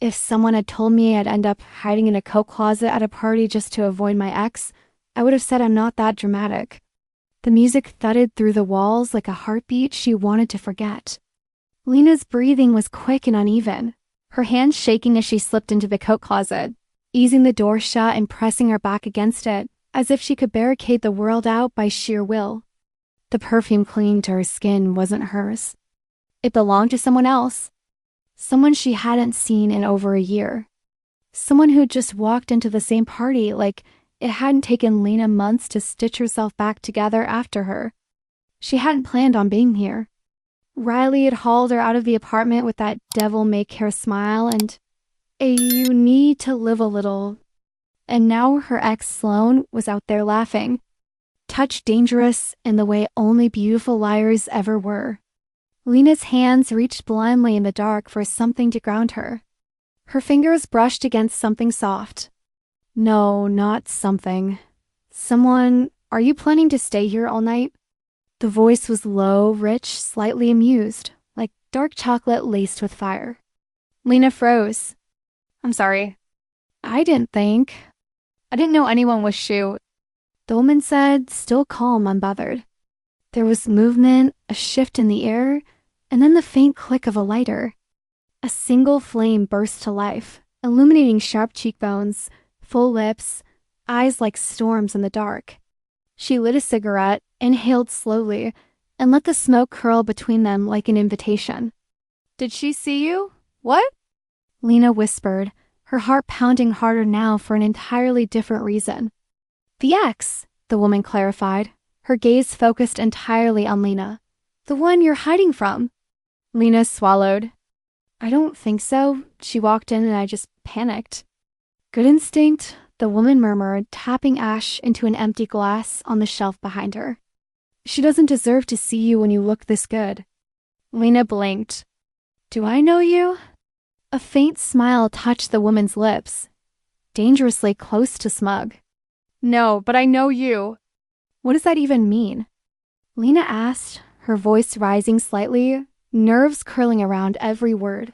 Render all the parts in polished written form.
If someone had told me I'd end up hiding in a coat closet at a party just to avoid my ex, I would have said I'm not that dramatic. The music thudded through the walls like a heartbeat she wanted to forget. Lena's breathing was quick and uneven, her hands shaking as she slipped into the coat closet, easing the door shut and pressing her back against it, as if she could barricade the world out by sheer will. The perfume clinging to her skin wasn't hers. It belonged to someone else. Someone she hadn't seen in over a year. Someone who'd just walked into the same party like it hadn't taken Lena months to stitch herself back together after her. She hadn't planned on being here. Riley had hauled her out of the apartment with that devil-may-care smile and you need to live a little. And now her ex Sloane was out there laughing. Touch dangerous in the way only beautiful liars ever were. Lena's hands reached blindly in the dark for something to ground her. Her fingers brushed against something soft. No, not something. Someone, are you planning to stay here all night? The voice was low, rich, slightly amused, like dark chocolate laced with fire. Lena froze. I'm sorry. I didn't know anyone was shoot. The woman said, still calm, unbothered. There was movement, a shift in the air, and then the faint click of a lighter. A single flame burst to life, illuminating sharp cheekbones, full lips, eyes like storms in the dark. She lit a cigarette, inhaled slowly, and let the smoke curl between them like an invitation. Did she see you? What? Lena whispered, her heart pounding harder now for an entirely different reason. The ex, the woman clarified, her gaze focused entirely on Lena. The one you're hiding from. Lena swallowed. I don't think so. She walked in and I just panicked. Good instinct, the woman murmured, tapping ash into an empty glass on the shelf behind her. She doesn't deserve to see you when you look this good. Lena blinked. Do I know you? A faint smile touched the woman's lips, dangerously close to smug. No, but I know you. What does that even mean? Lena asked, her voice rising slightly, nerves curling around every word.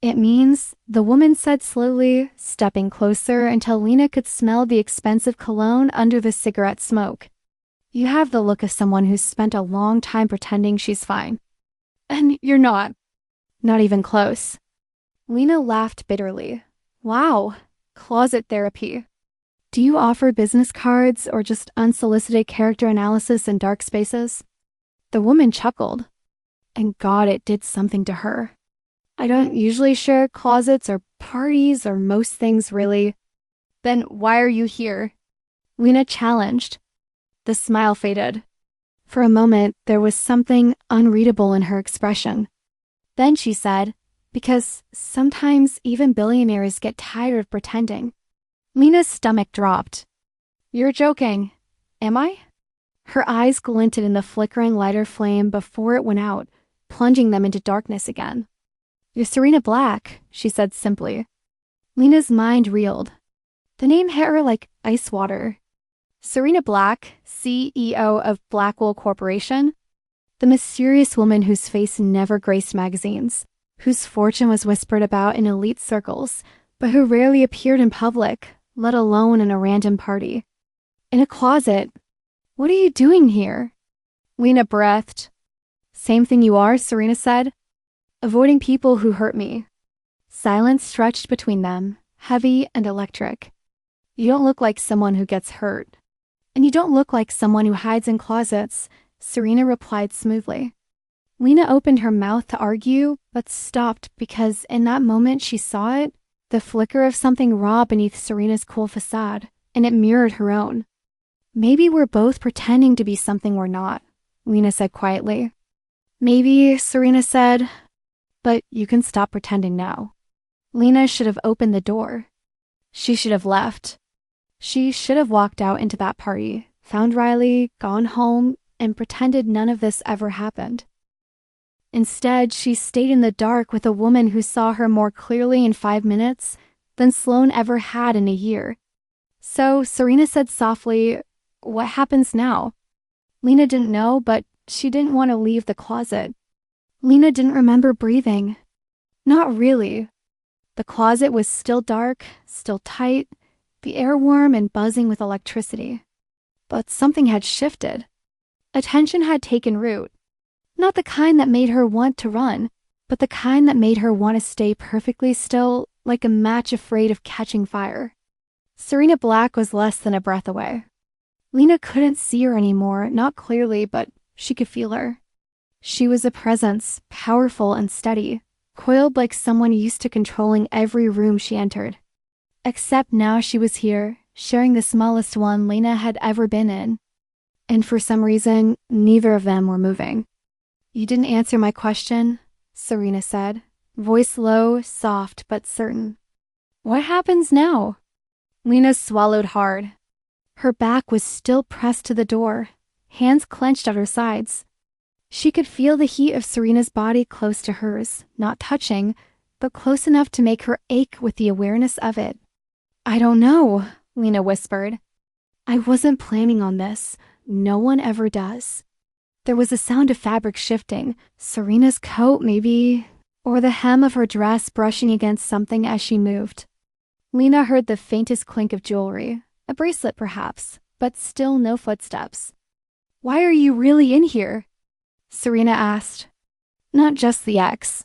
It means, the woman said slowly, stepping closer until Lena could smell the expensive cologne under the cigarette smoke. You have the look of someone who's spent a long time pretending she's fine. And you're not. Not even close. Lena laughed bitterly. Wow, closet therapy. Do you offer business cards or just unsolicited character analysis in dark spaces? The woman chuckled. And God, it did something to her. I don't usually share closets or parties or most things, really. Then why are you here? Lena challenged. The smile faded. For a moment, there was something unreadable in her expression. Then she said, because sometimes even billionaires get tired of pretending. Lena's stomach dropped. You're joking. Am I? Her eyes glinted in the flickering lighter flame before it went out, plunging them into darkness again. You're Serena Black, she said simply. Lena's mind reeled. The name hit her like ice water. Serena Black, CEO of Blackwell Corporation, the mysterious woman whose face never graced magazines, whose fortune was whispered about in elite circles, but who rarely appeared in public, let alone in a random party. In a closet. What are you doing here? Lena breathed. Same thing you are, Serena said. Avoiding people who hurt me. Silence stretched between them, heavy and electric. You don't look like someone who gets hurt. And you don't look like someone who hides in closets, Serena replied smoothly. Lena opened her mouth to argue, but stopped because in that moment she saw it, the flicker of something raw beneath Serena's cool facade, and it mirrored her own. Maybe we're both pretending to be something we're not, Lena said quietly. Maybe, Serena said, but you can stop pretending now. Lena should have opened the door. She should have left. She should have walked out into that party, found Riley, gone home, and pretended none of this ever happened. Instead, she stayed in the dark with a woman who saw her more clearly in 5 minutes than Sloane ever had in a year. So Serena said softly, what happens now? Lena didn't know, but she didn't want to leave the closet. Lena didn't remember breathing. Not really. The closet was still dark, still tight, the air warm and buzzing with electricity. But something had shifted. A tension had taken root. Not the kind that made her want to run, but the kind that made her want to stay perfectly still, like a match afraid of catching fire. Serena Black was less than a breath away. Lena couldn't see her anymore, not clearly, but she could feel her. She was a presence, powerful and steady, coiled like someone used to controlling every room she entered. Except now she was here, sharing the smallest one Lena had ever been in. And for some reason, neither of them were moving. "You didn't answer my question," Serena said, voice low, soft, but certain. "What happens now?" Lena swallowed hard. Her back was still pressed to the door, hands clenched at her sides. She could feel the heat of Serena's body close to hers, not touching, but close enough to make her ache with the awareness of it. "I don't know," Lena whispered. "I wasn't planning on this. No one ever does." There was a sound of fabric shifting, Serena's coat maybe, or the hem of her dress brushing against something as she moved. Lena heard the faintest clink of jewelry, a bracelet perhaps, but still no footsteps. "Why are you really in here?" Serena asked. "Not just the ex."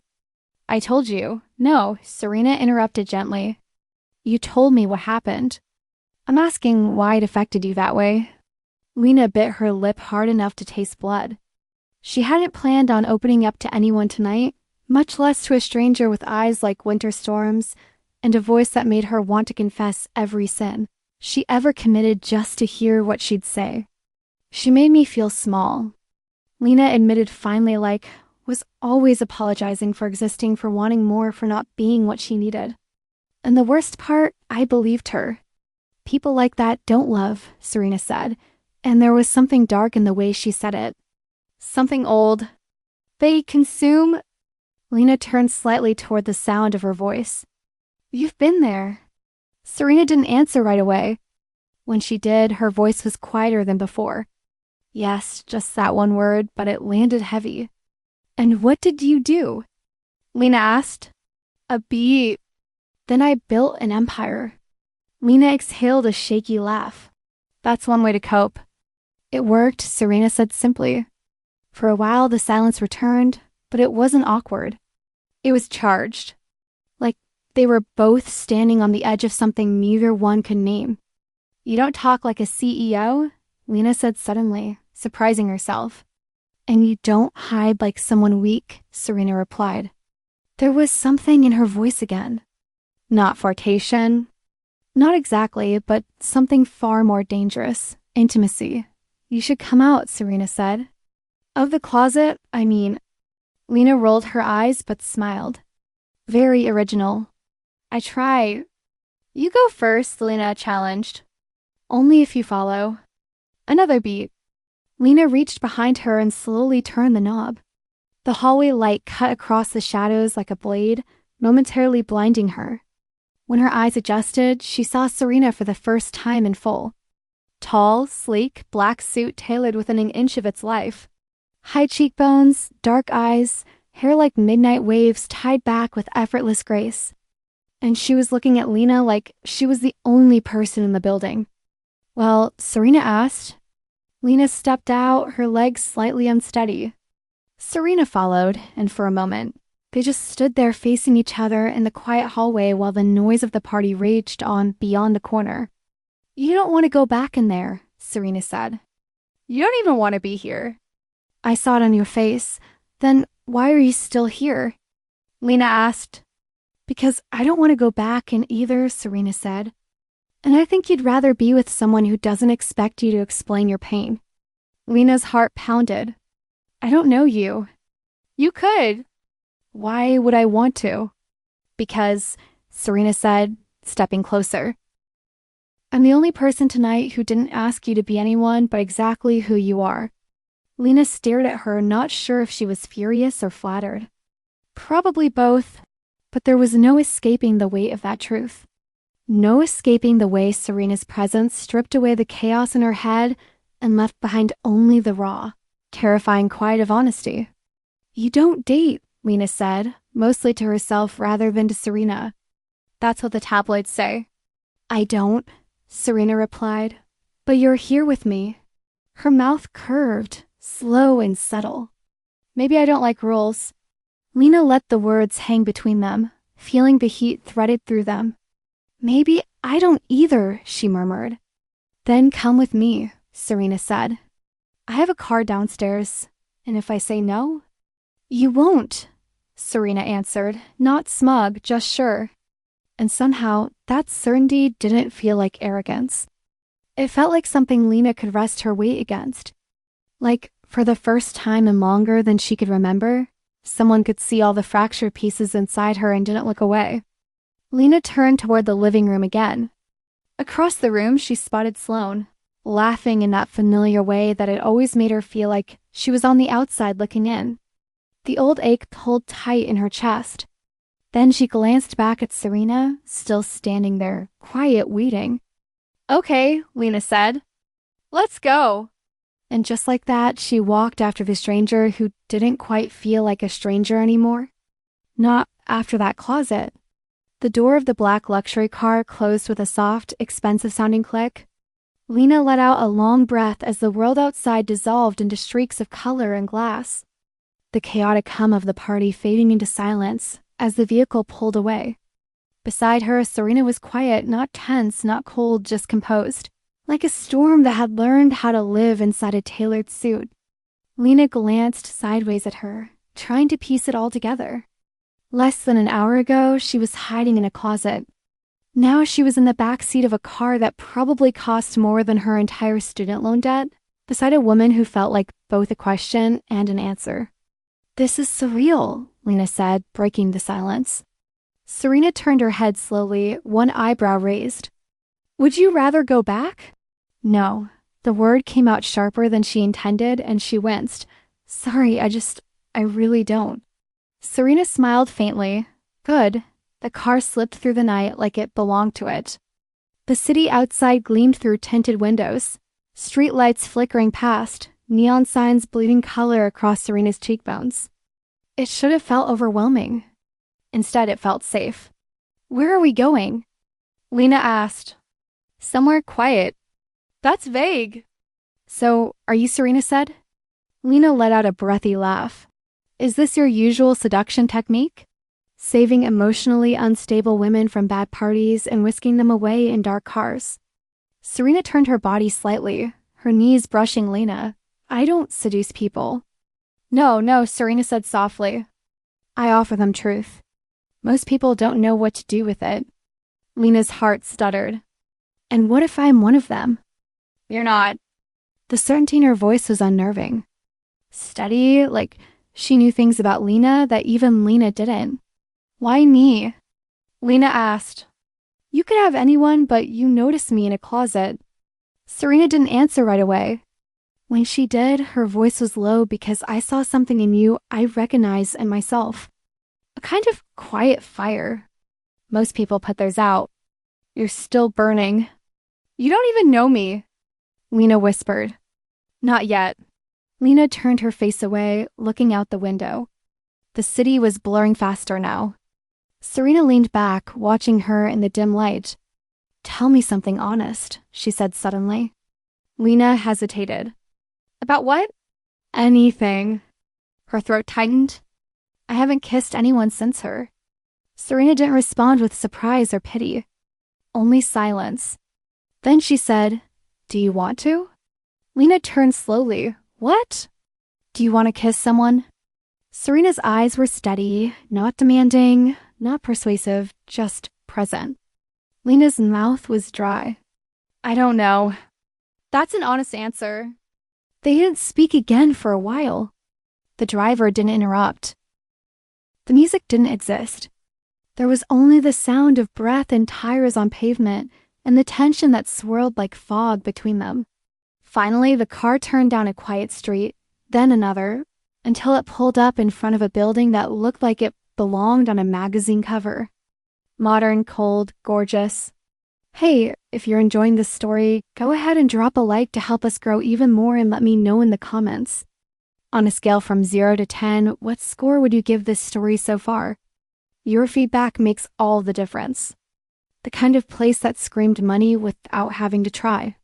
"I told you." "No," Serena interrupted gently. "You told me what happened. I'm asking why it affected you that way." Lena bit her lip hard enough to taste blood. She hadn't planned on opening up to anyone tonight, much less to a stranger with eyes like winter storms and a voice that made her want to confess every sin she ever committed just to hear what she'd say. "She made me feel small," Lena admitted finally, like was always apologizing for existing, for wanting more, for not being what she needed. And the worst part, I believed her. "People like that don't love," Serena said, and there was something dark in the way she said it. Something old. "They consume." Lena turned slightly toward the sound of her voice. "You've been there." Serena didn't answer right away. When she did, her voice was quieter than before. Yes, just that one word, but it landed heavy. "And what did you do?" Lena asked. "A beat. Then I built an empire." Lena exhaled a shaky laugh. "That's one way to cope." "It worked," Serena said simply. For a while, the silence returned, but it wasn't awkward. It was charged. Like they were both standing on the edge of something neither one could name. "You don't talk like a CEO," Lena said suddenly, surprising herself. "And you don't hide like someone weak," Serena replied. There was something in her voice again. Not flirtation. Not exactly, but something far more dangerous. Intimacy. "You should come out," Serena said. "Of the closet, I mean." Lena rolled her eyes but smiled. "Very original." "I try." "You go first," Lena challenged. "Only if you follow." Another beat. Lena reached behind her and slowly turned the knob. The hallway light cut across the shadows like a blade, momentarily blinding her. When her eyes adjusted, she saw Serena for the first time in full. Tall, sleek, black suit tailored within an inch of its life. High cheekbones, dark eyes, hair like midnight waves tied back with effortless grace. And she was looking at Lena like she was the only person in the building. "Well," Serena asked. Lena stepped out, her legs slightly unsteady. Serena followed, and for a moment, they just stood there facing each other in the quiet hallway while the noise of the party raged on beyond the corner. "You don't want to go back in there," Serena said. "You don't even want to be here." "I saw it on your face. Then why are you still here?" Lena asked. "Because I don't want to go back in either," Serena said. "And I think you'd rather be with someone who doesn't expect you to explain your pain." Lena's heart pounded. "I don't know you." "You could." "Why would I want to?" "Because," Serena said, stepping closer, "I'm the only person tonight who didn't ask you to be anyone but exactly who you are." Lena stared at her, not sure if she was furious or flattered. Probably both, but there was no escaping the weight of that truth. No escaping the way Serena's presence stripped away the chaos in her head and left behind only the raw, terrifying quiet of honesty. "You don't date," Lena said, mostly to herself rather than to Serena. That's what the tabloids say. I don't, Serena replied. But you're here with me. Her mouth curved, slow and subtle. Maybe I don't like rules. Lena let the words hang between them, feeling the heat threaded through them. Maybe I don't either, she murmured. Then come with me, Serena said. I have a car downstairs, and if I say no? You won't, Serena answered, not smug, just sure. And somehow, that certainty didn't feel like arrogance. It felt like something Lena could rest her weight against. Like, for the first time in longer than she could remember, someone could see all the fractured pieces inside her and didn't look away. Lena turned toward the living room again. Across the room, she spotted Sloane, laughing in that familiar way that had always made her feel like she was on the outside looking in. The old ache pulled tight in her chest. Then she glanced back at Serena, still standing there, quiet, waiting. Okay, Lena said. Let's go. And just like that, she walked after the stranger who didn't quite feel like a stranger anymore. Not after that closet. The door of the black luxury car closed with a soft, expensive-sounding click. Lena let out a long breath as the world outside dissolved into streaks of color and glass. The chaotic hum of the party fading into silence as the vehicle pulled away. Beside her, Serena was quiet, not tense, not cold, just composed, like a storm that had learned how to live inside a tailored suit. Lena glanced sideways at her, trying to piece it all together. Less than an hour ago, she was hiding in a closet. Now she was in the back seat of a car that probably cost more than her entire student loan debt, beside a woman who felt like both a question and an answer. This is surreal, Lena said, breaking the silence. Serena turned her head slowly, one eyebrow raised. Would you rather go back? No. The word came out sharper than she intended, and she winced. Sorry, I really don't. Serena smiled faintly. Good. The car slipped through the night like it belonged to it. The city outside gleamed through tinted windows, street lights flickering past, neon signs bleeding color across Serena's cheekbones. It should have felt overwhelming. Instead, it felt safe. Where are we going? Lena asked. Somewhere quiet. That's vague. So, are you Serena said? Lena let out a breathy laugh. Is this your usual seduction technique? Saving emotionally unstable women from bad parties and whisking them away in dark cars. Serena turned her body slightly, her knees brushing Lena. I don't seduce people. No, Serena said softly. I offer them truth. Most people don't know what to do with it. Lena's heart stuttered. And what if I'm one of them? You're not. The certainty in her voice was unnerving. Steady, like she knew things about Lena that even Lena didn't. Why me? Lena asked. You could have anyone, but you noticed me in a closet. Serena didn't answer right away. When she did, her voice was low because I saw something in you I recognize in myself. A kind of quiet fire. Most people put theirs out. You're still burning. You don't even know me, Lena whispered. Not yet. Lena turned her face away, looking out the window. The city was blurring faster now. Serena leaned back, watching her in the dim light. Tell me something honest, she said suddenly. Lena hesitated. About what? Anything. Her throat tightened. I haven't kissed anyone since her. Serena didn't respond with surprise or pity. Only silence. Then she said, Do you want to? Lena turned slowly. What? Do you want to kiss someone? Serena's eyes were steady, not demanding, not persuasive, just present. Lena's mouth was dry. I don't know. That's an honest answer. They didn't speak again for a while. The driver didn't interrupt. The music didn't exist. There was only the sound of breath and tires on pavement and the tension that swirled like fog between them. Finally, the car turned down a quiet street, then another, until it pulled up in front of a building that looked like it belonged on a magazine cover. Modern, cold, gorgeous. Hey, if you're enjoying this story, go ahead and drop a like to help us grow even more and let me know in the comments. On a scale from 0 to 10, what score would you give this story so far? Your feedback makes all the difference. The kind of place that screamed money without having to try.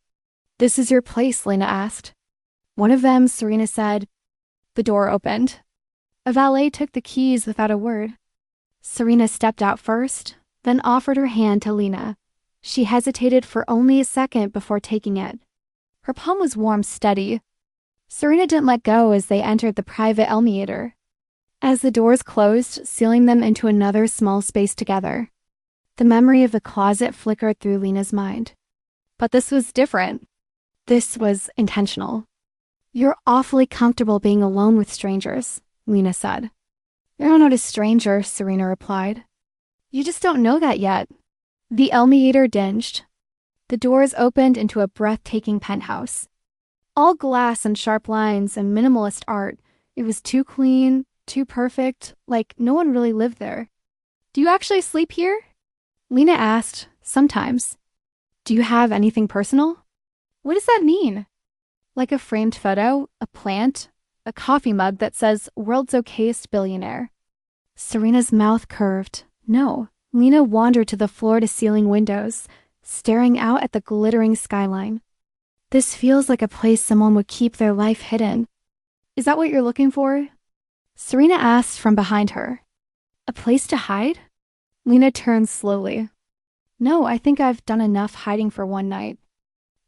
"This is your place," Lena asked. "One of them," Serena said. The door opened. A valet took the keys without a word. Serena stepped out first, then offered her hand to Lena. She hesitated for only a second before taking it. Her palm was warm, steady. Serena didn't let go as they entered the private elevator. As the doors closed, sealing them into another small space together, the memory of the closet flickered through Lena's mind. But this was different. This was intentional. "You're awfully comfortable being alone with strangers," Lena said. "You're not a stranger," Serena replied. "You just don't know that yet." The elevator dinged. The doors opened into a breathtaking penthouse. All glass and sharp lines and minimalist art. It was too clean, too perfect, like no one really lived there. "Do you actually sleep here?" Lena asked, "Sometimes." "Do you have anything personal?" "What does that mean?" "Like a framed photo, a plant, a coffee mug that says World's Okayest Billionaire." Serena's mouth curved. No. Lena wandered to the floor-to-ceiling windows, staring out at the glittering skyline. "This feels like a place someone would keep their life hidden." "Is that what you're looking for?" Serena asked from behind her. "A place to hide?" Lena turned slowly. "No, I think I've done enough hiding for one night."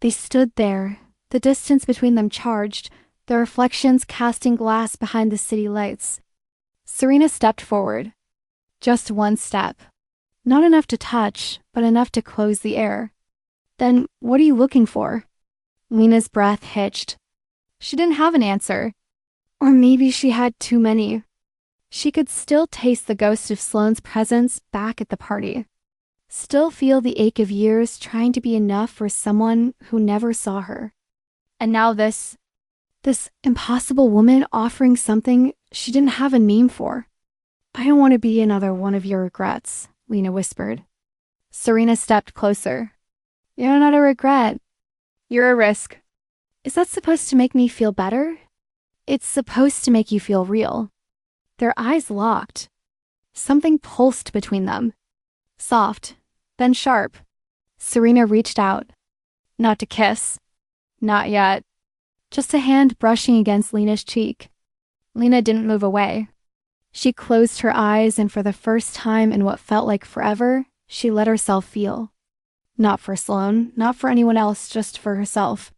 They stood there, the distance between them charged, their reflections casting glass behind the city lights. Serena stepped forward. Just one step. Not enough to touch, but enough to close the air. "Then what are you looking for?" Lena's breath hitched. She didn't have an answer. Or maybe she had too many. She could still taste the ghost of Sloane's presence back at the party. Still feel the ache of years trying to be enough for someone who never saw her. And now this impossible woman offering something she didn't have a name for. "I don't want to be another one of your regrets," Lena whispered. Serena stepped closer. "You're not a regret. You're a risk." "Is that supposed to make me feel better?" "It's supposed to make you feel real." Their eyes locked. Something pulsed between them. Soft, then sharp. Serena reached out. Not to kiss. Not yet. Just a hand brushing against Lena's cheek. Lena didn't move away. She closed her eyes, and for the first time in what felt like forever, she let herself feel. Not for Sloane, not for anyone else, just for herself.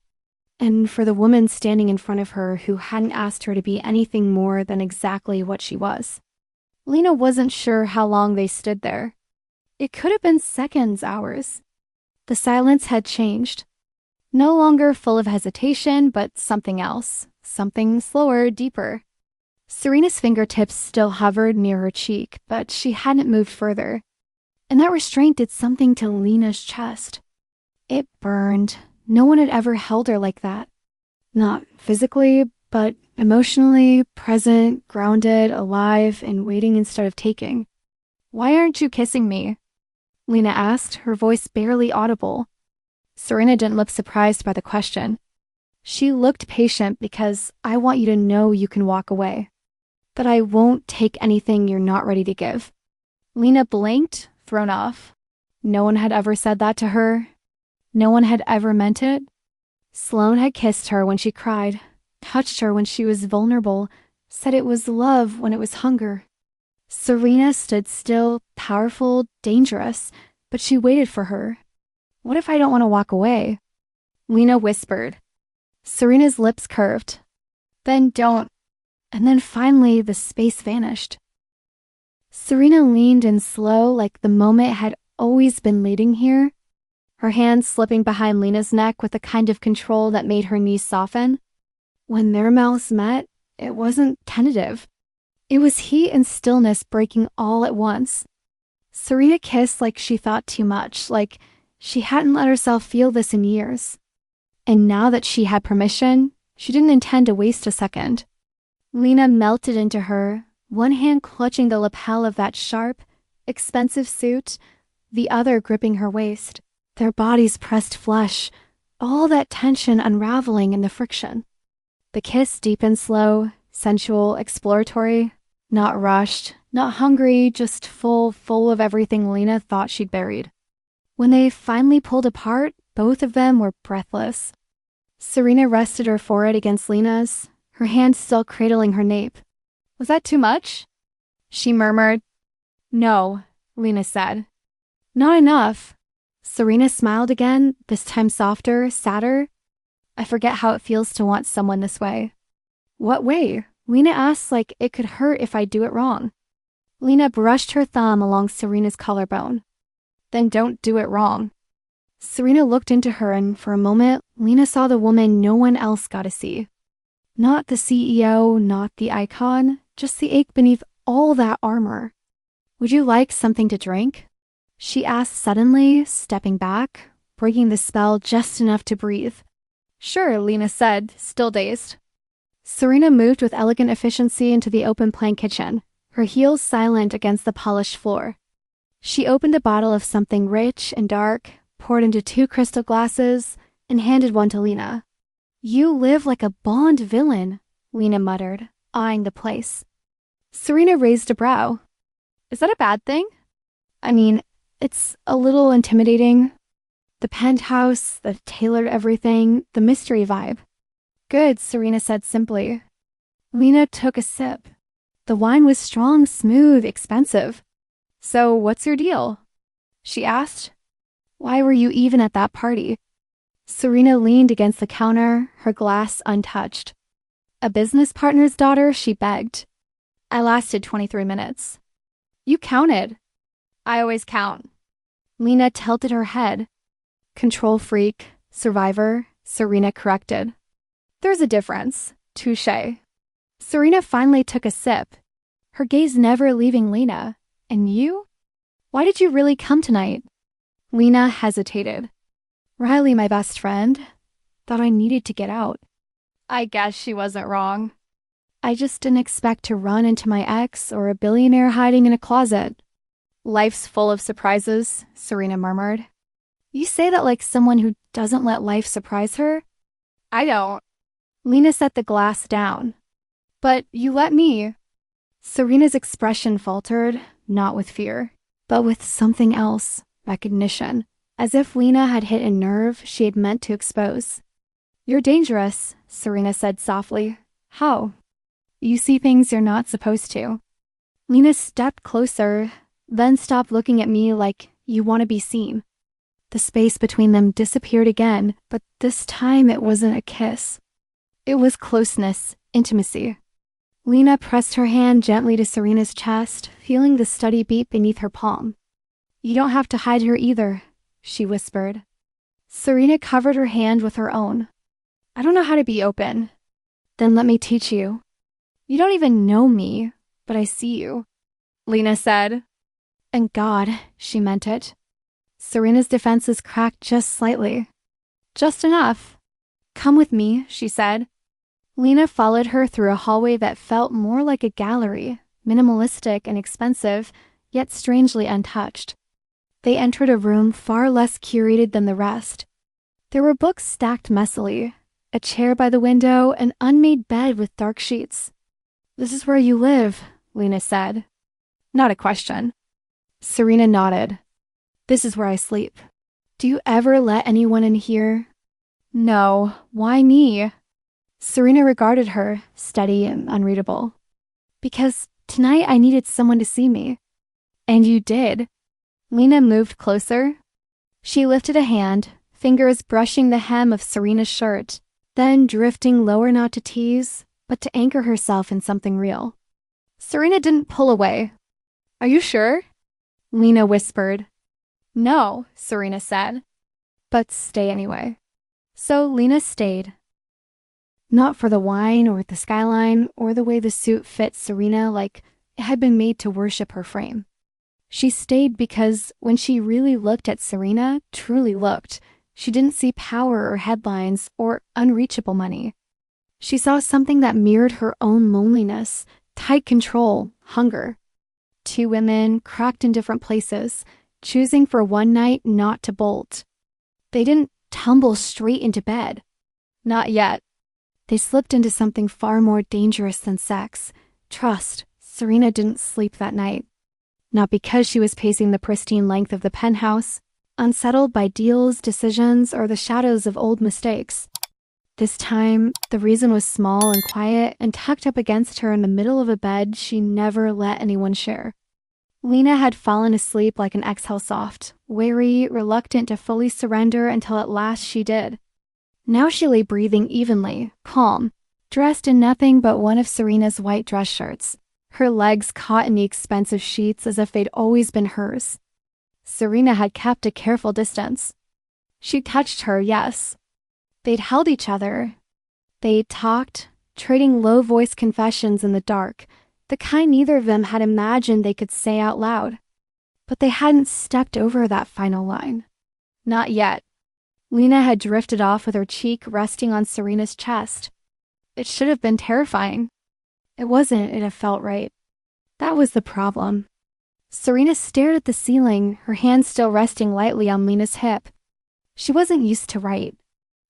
And for the woman standing in front of her who hadn't asked her to be anything more than exactly what she was. Lena wasn't sure how long they stood there. It could have been seconds, hours. The silence had changed. No longer full of hesitation, but something else. Something slower, deeper. Serena's fingertips still hovered near her cheek, but she hadn't moved further. And that restraint did something to Lena's chest. It burned. No one had ever held her like that. Not physically, but emotionally, present, grounded, alive, and waiting instead of taking. "Why aren't you kissing me?" Lena asked, her voice barely audible. Serena didn't look surprised by the question. She looked patient because I want you to know you can walk away. That I won't take anything you're not ready to give. Lena blinked, thrown off. No one had ever said that to her. No one had ever meant it. Sloane had kissed her when she cried, touched her when she was vulnerable, said it was love when it was hunger. Serena stood still, powerful, dangerous, but she waited for her. What if I don't want to walk away? Lena whispered. Serena's lips curved. Then don't. And then finally the space vanished. Serena leaned in slow, like the moment had always been leading here. Her hands slipping behind Lena's neck with a kind of control that made her knees soften. When their mouths met, it wasn't tentative. It was heat and stillness breaking all at once. Serena kissed like she thought too much, like she hadn't let herself feel this in years. And now that she had permission, she didn't intend to waste a second. Lena melted into her, one hand clutching the lapel of that sharp, expensive suit, the other gripping her waist. Their bodies pressed flush, all that tension unraveling in the friction. The kiss deep and slow, sensual, exploratory, not rushed, not hungry, just full of everything Lena thought she'd buried. When they finally pulled apart, both of them were breathless. Serena rested her forehead against Lena's, her hand still cradling her nape. "Was that too much?" she murmured. "No," Lena said. "Not enough." Serena smiled again, this time softer, sadder. "I forget how it feels to want someone this way." "What way?" Lena asked, like it could hurt if I do it wrong. Lena brushed her thumb along Serena's collarbone. "Then don't do it wrong." Serena looked into her, and for a moment, Lena saw the woman no one else got to see. Not the CEO, not the icon, just the ache beneath all that armor. "Would you like something to drink?" she asked suddenly, stepping back, breaking the spell just enough to breathe. "Sure," Lena said, still dazed. Serena moved with elegant efficiency into the open-plan kitchen, her heels silent against the polished floor. She opened a bottle of something rich and dark, poured into 2 crystal glasses, and handed one to Lena. "You live like a Bond villain," Lena muttered, eyeing the place. Serena raised a brow. "Is that a bad thing?" "I mean, it's a little intimidating. The penthouse, the tailored everything, the mystery vibe." "Good," Serena said simply. Lena took a sip. The wine was strong, smooth, expensive. "So what's your deal?" she asked. "Why were you even at that party?" Serena leaned against the counter, her glass untouched. "A business partner's daughter," she begged. "I lasted 23 minutes. "You counted." "I always count." Lena tilted her head. "Control freak, survivor," Serena corrected. "There's a difference. Touché." Serena finally took a sip, her gaze never leaving Lena. "And you? Why did you really come tonight?" Lena hesitated. "Riley, my best friend, thought I needed to get out." I guess she wasn't wrong. "I just didn't expect to run into my ex or a billionaire hiding in a closet." "Life's full of surprises," Serena murmured. "You say that like someone who doesn't let life surprise her." "I don't." Lena set the glass down. "But you let me." Serena's expression faltered, not with fear, but with something else, recognition, as if Lena had hit a nerve she had meant to expose. "You're dangerous," Serena said softly. "How?" "You see things you're not supposed to." Lena stepped closer, then stopped looking at me like you want to be seen. The space between them disappeared again, but this time it wasn't a kiss. It was closeness, intimacy. Lena pressed her hand gently to Serena's chest, feeling the steady beat beneath her palm. "You don't have to hide her either," she whispered. Serena covered her hand with her own. "I don't know how to be open." "Then let me teach you." "You don't even know me, but I see you," Lena said. And God, she meant it. Serena's defenses cracked just slightly. "Just enough." "Come with me," she said. Lena followed her through a hallway that felt more like a gallery, minimalistic and expensive, yet strangely untouched. They entered a room far less curated than the rest. There were books stacked messily, a chair by the window, an unmade bed with dark sheets. "This is where you live," Lena said. Not a question. Serena nodded. "This is where I sleep." "Do you ever let anyone in here?" "No. Why me?" Serena regarded her, steady and unreadable. "Because tonight I needed someone to see me." "And you did." Lena moved closer. She lifted a hand, fingers brushing the hem of Serena's shirt, then drifting lower not to tease, but to anchor herself in something real. Serena didn't pull away. "Are you sure?" Lena whispered. "No," Serena said. "But stay anyway." So Lena stayed. Not for the wine or the skyline or the way the suit fit Serena like it had been made to worship her frame. She stayed because when she really looked at Serena, truly looked, she didn't see power or headlines or unreachable money. She saw something that mirrored her own loneliness, tight control, hunger. 2 women, cracked in different places, choosing for one night not to bolt. They didn't tumble straight into bed. Not yet. They slipped into something far more dangerous than sex. Trust. Serena didn't sleep that night. Not because she was pacing the pristine length of the penthouse, unsettled by deals, decisions, or the shadows of old mistakes. This time, the reason was small and quiet and tucked up against her in the middle of a bed she never let anyone share. Lena had fallen asleep like an exhale soft, wary, reluctant to fully surrender until at last she did. Now she lay breathing evenly, calm, dressed in nothing but one of Serena's white dress shirts, her legs caught in the expensive sheets as if they'd always been hers. Serena had kept a careful distance. She touched her, yes. They'd held each other. They'd talked, trading low-voiced confessions in the dark, the kind neither of them had imagined they could say out loud. But they hadn't stepped over that final line. Not yet. Lena had drifted off with her cheek resting on Serena's chest. It should have been terrifying. It wasn't, it had felt right. That was the problem. Serena stared at the ceiling, her hand still resting lightly on Lena's hip. She wasn't used to right.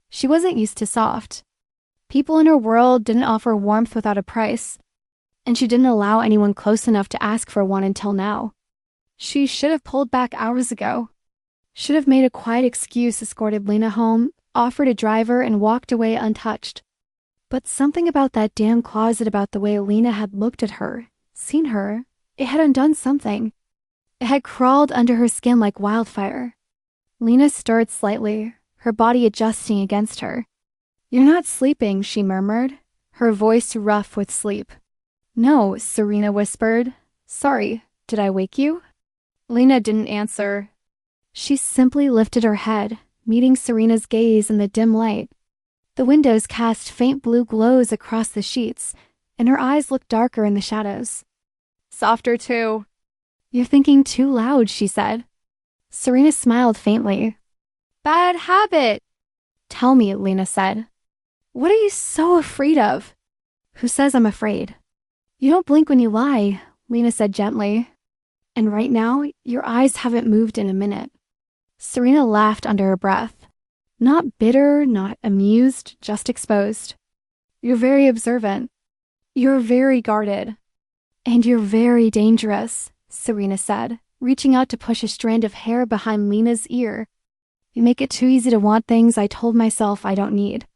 She wasn't used to soft. People in her world didn't offer warmth without a price, and she didn't allow anyone close enough to ask for one until now. She should have pulled back hours ago. Should have made a quiet excuse, escorted Lena home, offered a driver, and walked away untouched. But something about that damn closet, about the way Lena had looked at her, seen her, it had undone something. It had crawled under her skin like wildfire. Lena stirred slightly, her body adjusting against her. "You're not sleeping," she murmured, her voice rough with sleep. "No," Serena whispered. "Sorry, did I wake you?" Lena didn't answer. She simply lifted her head, meeting Serena's gaze in the dim light. The windows cast faint blue glows across the sheets, and her eyes looked darker in the shadows. "Softer too." "You're thinking too loud," she said. Serena smiled faintly. "Bad habit." "Tell me," Lena said. "What are you so afraid of?" "Who says I'm afraid?" "You don't blink when you lie," Lena said gently. "And right now, your eyes haven't moved in a minute." Serena laughed under her breath. Not bitter, not amused, just exposed. "You're very observant. You're very guarded. And you're very dangerous," Serena said, reaching out to push a strand of hair behind Lena's ear. "You make it too easy to want things I told myself I don't need."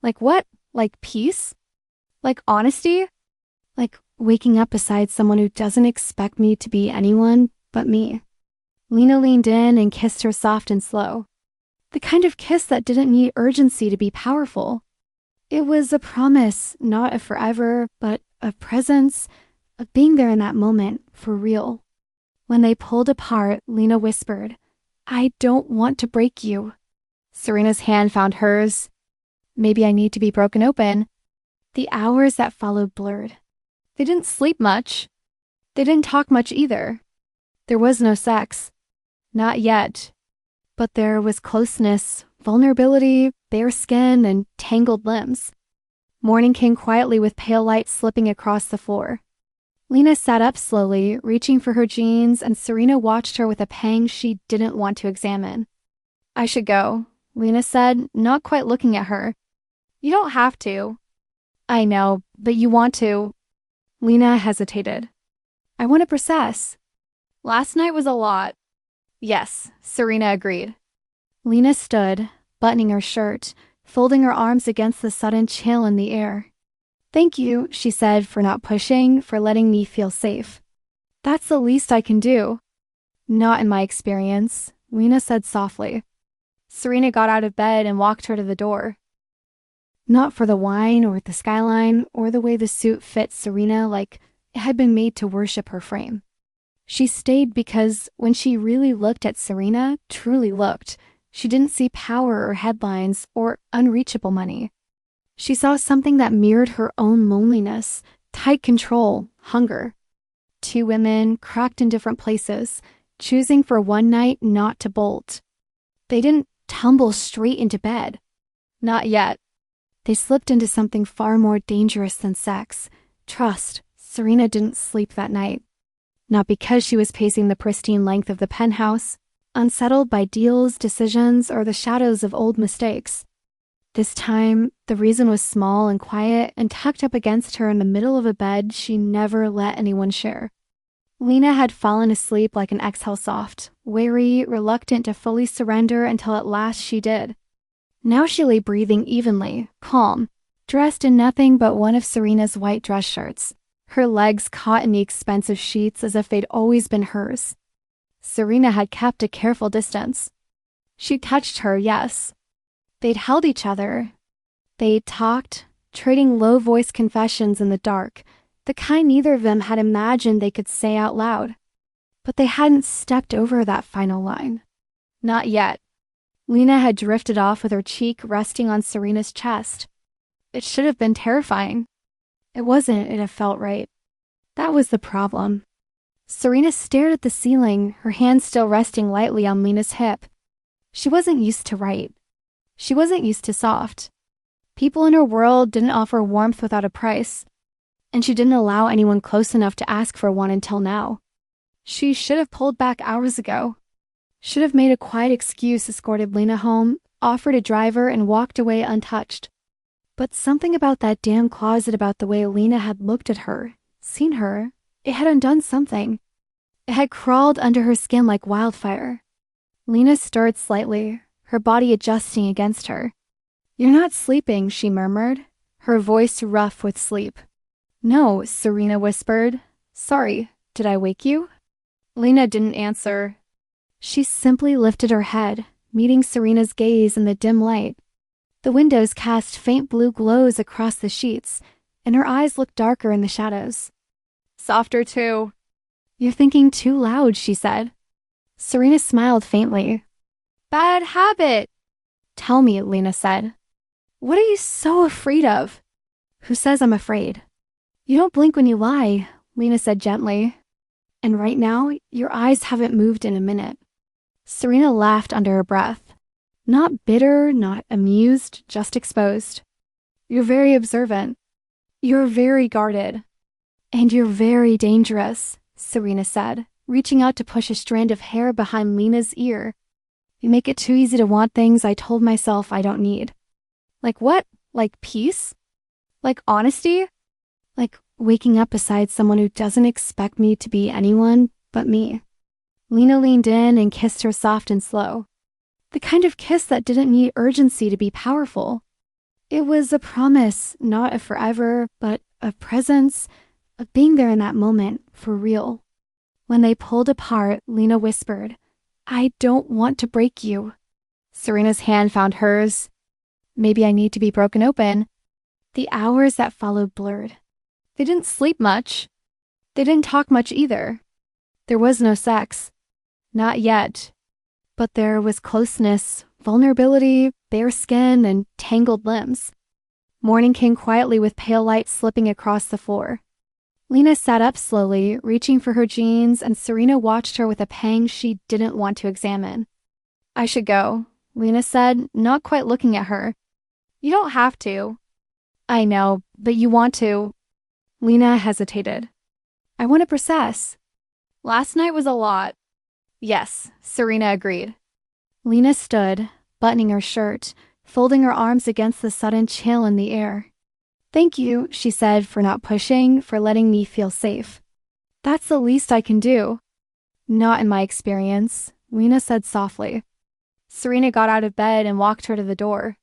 "Like what? Like peace? Like honesty? Like waking up beside someone who doesn't expect me to be anyone but me?" Lena leaned in and kissed her soft and slow. The kind of kiss that didn't need urgency to be powerful. It was a promise, not of forever, but of presence, of being there in that moment, for real. When they pulled apart, Lena whispered, "I don't want to break you." Serena's hand found hers. "Maybe I need to be broken open." The hours that followed blurred. They didn't sleep much. They didn't talk much either. There was no sex. Not yet. But there was closeness, vulnerability, bare skin, and tangled limbs. Morning came quietly with pale light slipping across the floor. Lena sat up slowly, reaching for her jeans, and Serena watched her with a pang she didn't want to examine. "I should go," Lena said, not quite looking at her. "You don't have to." "I know, but you want to." Lena hesitated. "I want to process. Last night was a lot." "Yes," Serena agreed. Lena stood, buttoning her shirt, folding her arms against the sudden chill in the air. "Thank you," she said, "for not pushing, for letting me feel safe. That's the least I can do." "Not in my experience," Lena said softly. Serena got out of bed and walked her to the door. Not for the wine or the skyline or the way the suit fit Serena, like it had been made to worship her frame. She stayed because when she really looked at Serena, truly looked, she didn't see power or headlines or unreachable money. She saw something that mirrored her own loneliness, tight control, hunger. Two women, cracked in different places, choosing for one night not to bolt. They didn't tumble straight into bed. Not yet. They slipped into something far more dangerous than sex. Trust. Serena didn't sleep that night. Not because she was pacing the pristine length of the penthouse, unsettled by deals, decisions, or the shadows of old mistakes. This time, the reason was small and quiet and tucked up against her in the middle of a bed she never let anyone share. Lena had fallen asleep like an exhale soft, wary, reluctant to fully surrender until at last she did. Now she lay breathing evenly, calm, dressed in nothing but one of Serena's white dress shirts, her legs caught in the expensive sheets as if they'd always been hers. Serena had kept a careful distance. She touched her, yes. They'd held each other. They'd talked, trading low-voiced confessions in the dark, the kind neither of them had imagined they could say out loud. But they hadn't stepped over that final line. Not yet. Lena had drifted off with her cheek resting on Serena's chest. It should have been terrifying. It wasn't, it had felt right. That was the problem. Serena stared at the ceiling, her hand still resting lightly on Lena's hip. She wasn't used to right. She wasn't used to soft. People in her world didn't offer warmth without a price, and she didn't allow anyone close enough to ask for one until now. She should have pulled back hours ago. Should have made a quiet excuse, escorted Lena home, offered a driver, and walked away untouched. But something about that damn closet, about the way Lena had looked at her, seen her, it had undone something. It had crawled under her skin like wildfire. Lena stirred slightly, her body adjusting against her. "You're not sleeping," she murmured, her voice rough with sleep. "No," Serena whispered. "Sorry, did I wake you?" Lena didn't answer. She simply lifted her head, meeting Serena's gaze in the dim light. The windows cast faint blue glows across the sheets, and her eyes looked darker in the shadows. "Softer too." "You're thinking too loud," she said. Serena smiled faintly. "Bad habit." "Tell me," Lena said. "What are you so afraid of?" "Who says I'm afraid?" "You don't blink when you lie," Lena said gently. "And right now, your eyes haven't moved in a minute." Serena laughed under her breath. Not bitter, not amused, just exposed. "You're very observant. You're very guarded. And you're very dangerous," Serena said, reaching out to push a strand of hair behind Lena's ear. "You make it too easy to want things I told myself I don't need." "Like what? Like peace? Like honesty? Like waking up beside someone who doesn't expect me to be anyone but me." Lena leaned in and kissed her soft and slow. The kind of kiss that didn't need urgency to be powerful. It was a promise, not of forever, but of presence, of being there in that moment, for real. When they pulled apart, Lena whispered, "I don't want to break you." Serena's hand found hers. "Maybe I need to be broken open." The hours that followed blurred. They didn't sleep much. They didn't talk much either. There was no sex. Not yet. But there was closeness, vulnerability, bare skin, and tangled limbs. Morning came quietly with pale light slipping across the floor. Lena sat up slowly, reaching for her jeans, and Serena watched her with a pang she didn't want to examine. "I should go," Lena said, not quite looking at her. "You don't have to." "I know, but you want to." Lena hesitated. "I want to process. Last night was a lot." "Yes," Serena agreed. Lena stood, buttoning her shirt, folding her arms against the sudden chill in the air. "Thank you," she said, "for not pushing, for letting me feel safe. That's the least I can do." "Not in my experience," Lena said softly. Serena got out of bed and walked her to the door.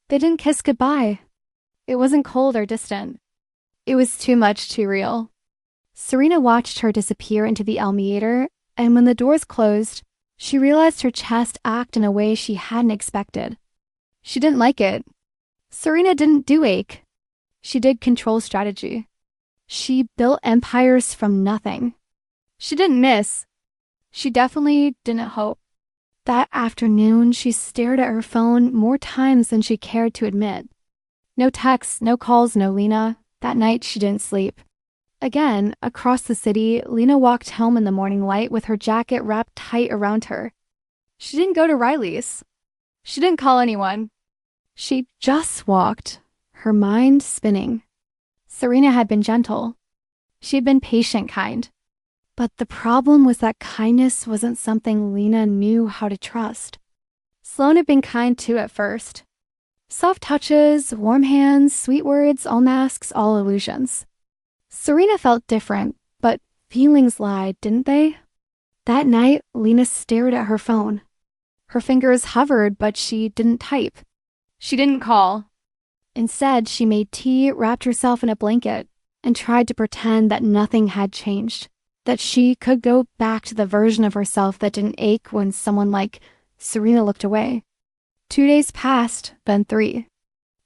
They didn't kiss goodbye. It wasn't cold or distant. It was too much, too real. Serena watched her disappear into the Almeator, and when the doors closed, she realized her chest act in a way she hadn't expected. She didn't like it. Serena didn't do ache. She did control strategy. She built empires from nothing. She didn't miss. She definitely didn't hope. That afternoon, she stared at her phone more times than she cared to admit. No texts, no calls, no Lena. That night, she didn't sleep. Again, across the city, Lena walked home in the morning light with her jacket wrapped tight around her. She didn't go to Riley's. She didn't call anyone. She just walked, her mind spinning. Serena had been gentle. She had been patient kind. But the problem was that kindness wasn't something Lena knew how to trust. Sloane had been kind too at first. Soft touches, warm hands, sweet words, all masks, all illusions. Serena felt different, but Feelings lied, didn't they? That night, Lena stared at her phone. Her fingers hovered, but she didn't type. She didn't call. Instead, she made tea, wrapped herself in a blanket, and tried to pretend that nothing had changed, that she could go back to the version of herself that didn't ache when someone like Serena looked away. 2 days passed, then 3.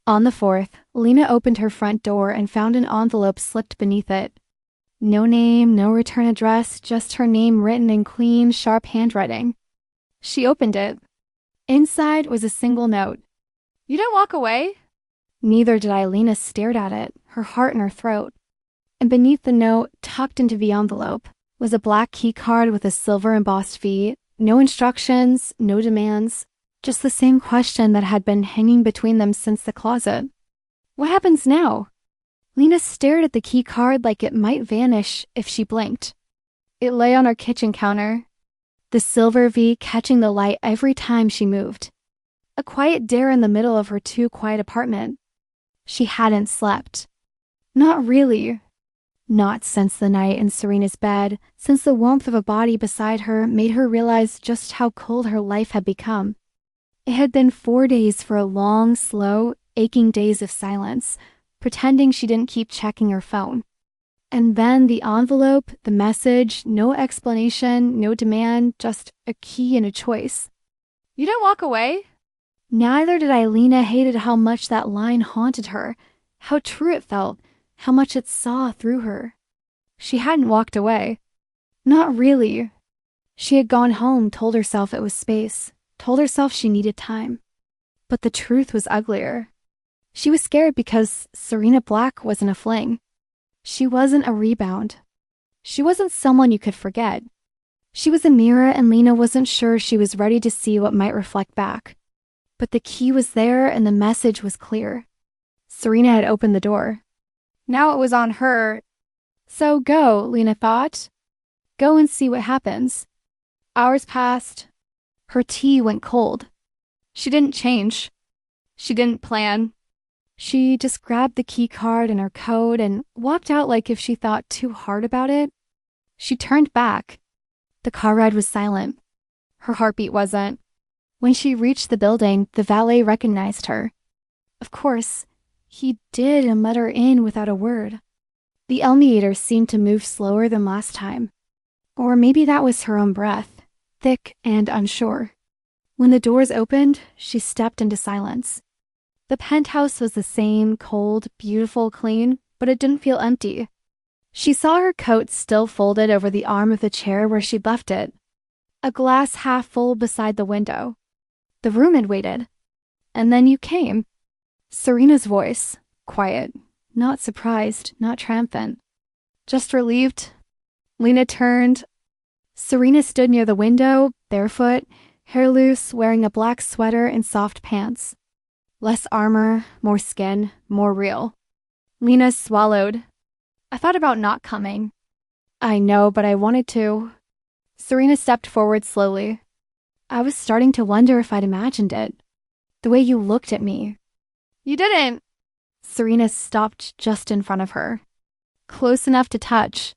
On the 4th, Lena opened her front door and found an envelope slipped beneath it. No name, no return address, just her name written in clean, sharp handwriting. She opened it. Inside was a single note. "You didn't walk away?" Neither did I. Lena stared at it, her heart in her throat. And beneath the note, tucked into the envelope, was a black key card with a silver embossed V, no instructions, no demands, just the same question that had been hanging between them since the closet. What happens now? Lena stared at the key card like it might vanish if she blinked. It lay on her kitchen counter, the silver V catching the light every time she moved. A quiet dare in the middle of her too quiet apartment. She hadn't slept. Not really. Not since the night in Serena's bed, since the warmth of a body beside her made her realize just how cold her life had become. It had been 4 days for a long, slow, aching days of silence, pretending she didn't keep checking her phone. And then the envelope, the message, no explanation, no demand, just a key and a choice. "You didn't walk away?" Neither did Lena. Hated how much that line haunted her, how true it felt, how much it saw through her. She hadn't walked away. Not really. She had gone home, told herself it was space, told herself she needed time. But the truth was uglier. She was scared because Serena Black wasn't a fling. She wasn't a rebound. She wasn't someone you could forget. She was a mirror, and Lena wasn't sure she was ready to see what might reflect back. But the key was there and the message was clear. Serena had opened the door. Now it was on her. So go, Lena thought. Go and see what happens. Hours passed. Her tea went cold. She didn't change. She didn't plan. She just grabbed the key card and her code and walked out like if she thought too hard about it. She turned back. The car ride was silent. Her heartbeat wasn't. When she reached the building, the valet recognized her. Of course, he did and let her in without a word. The elevator seemed to move slower than last time. Or maybe that was her own breath, thick and unsure. When the doors opened, she stepped into silence. The penthouse was the same, cold, beautiful, clean, but it didn't feel empty. She saw her coat still folded over the arm of the chair where she'd left it. A glass half full beside the window. The room had waited. And then you came. Serena's voice, quiet, not surprised, not triumphant. Just relieved. Lena turned. Serena stood near the window, barefoot, hair loose, wearing a black sweater and soft pants. Less armor, more skin, more real. Lena swallowed. I thought about not coming. I know, but I wanted to. Serena stepped forward slowly. I was starting to wonder if I'd imagined it. The way you looked at me. You didn't. Serena stopped just in front of her. Close enough to touch.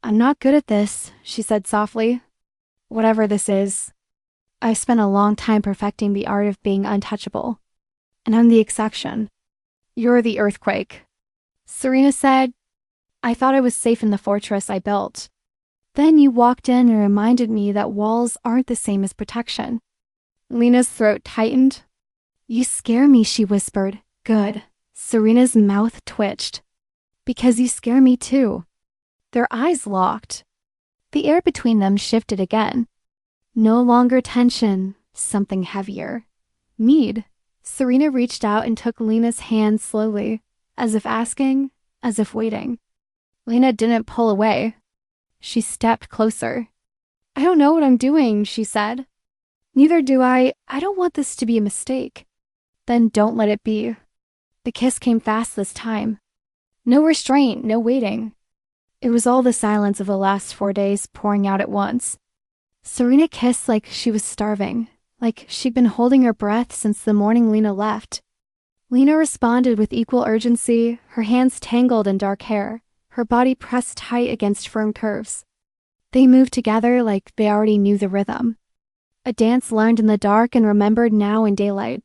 I'm not good at this, she said softly. Whatever this is. I've spent a long time perfecting the art of being untouchable. And I'm the exception. You're the earthquake. Serena said, I thought I was safe in the fortress I built. Then you walked in and reminded me that walls aren't the same as protection. Lena's throat tightened. You scare me, she whispered. Good. Serena's mouth twitched. Because you scare me too. Their eyes locked. The air between them shifted again. No longer tension, something heavier. Mead. Serena reached out and took Lena's hand slowly, as if asking, as if waiting. Lena didn't pull away. She stepped closer. I don't know what I'm doing, she said. Neither do I. I don't want this to be a mistake. Then don't let it be. The kiss came fast this time. No restraint, no waiting. It was all the silence of the last 4 days pouring out at once. Serena kissed like she was starving, like she'd been holding her breath since the morning Lena left. Lena responded with equal urgency, her hands tangled in dark hair, her body pressed tight against firm curves. They moved together like they already knew the rhythm. A dance learned in the dark and remembered now in daylight.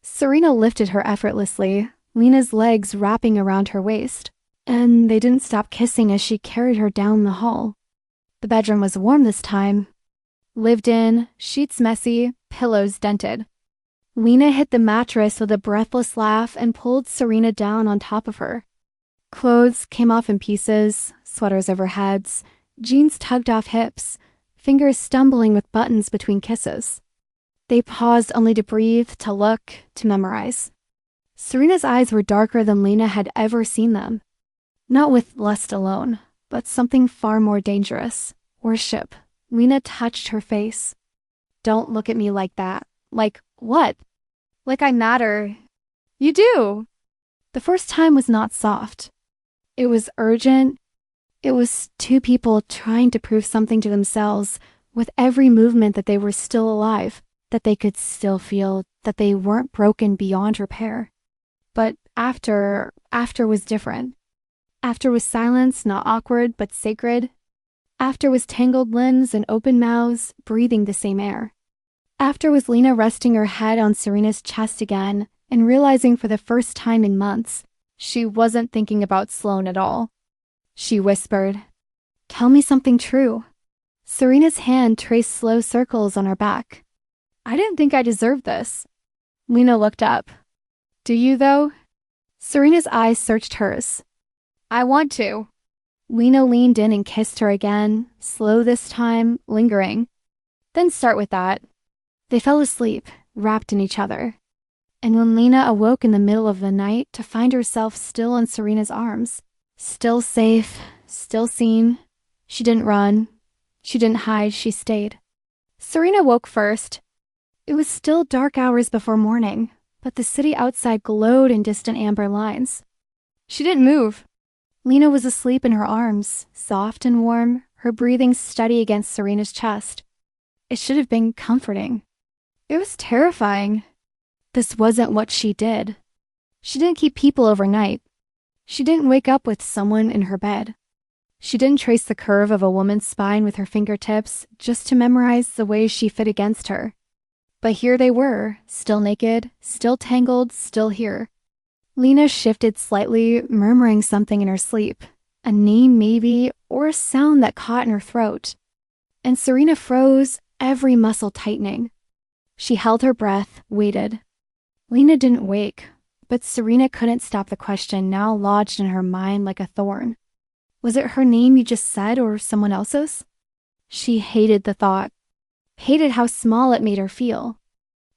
Serena lifted her effortlessly, Lena's legs wrapping around her waist, and they didn't stop kissing as she carried her down the hall. The bedroom was warm this time. Lived in, sheets messy, pillows dented. Lena hit the mattress with a breathless laugh and pulled Serena down on top of her. Clothes came off in pieces, sweaters over heads, jeans tugged off hips, fingers stumbling with buttons between kisses. They paused only to breathe, to look, to memorize. Serena's eyes were darker than Lena had ever seen them. Not with lust alone, but something far more dangerous. Worship. Lena touched her face. Don't look at me like that. Like what? Like I matter. You do. The first time was not soft. It was urgent. It was two people trying to prove something to themselves with every movement that they were still alive, that they could still feel, that they weren't broken beyond repair. But after was different. After was silence, not awkward, but sacred. After was tangled limbs and open mouths, breathing the same air. After was Lena resting her head on Serena's chest again and realizing for the first time in months, she wasn't thinking about Sloane at all. She whispered, "Tell me something true." Serena's hand traced slow circles on her back. "I didn't think I deserved this." Lena looked up. "Do you, though?" Serena's eyes searched hers. "I want to." Lena leaned in and kissed her again, slow this time, lingering. "Then start with that." They fell asleep, wrapped in each other. And when Lena awoke in the middle of the night to find herself still in Serena's arms, still safe, still seen, she didn't run, she didn't hide, she stayed. Serena woke first. It was still dark hours before morning, but the city outside glowed in distant amber lines. She didn't move. Lena was asleep in her arms, soft and warm, her breathing steady against Serena's chest. It should have been comforting. It was terrifying. This wasn't what she did. She didn't keep people overnight. She didn't wake up with someone in her bed. She didn't trace the curve of a woman's spine with her fingertips just to memorize the way she fit against her. But here they were, still naked, still tangled, still here. Lena shifted slightly, murmuring something in her sleep, a name maybe, or a sound that caught in her throat. And Serena froze, every muscle tightening. She held her breath, waited. Lena didn't wake, but Serena couldn't stop the question now lodged in her mind like a thorn. Was it her name you just said or someone else's? She hated the thought, hated how small it made her feel.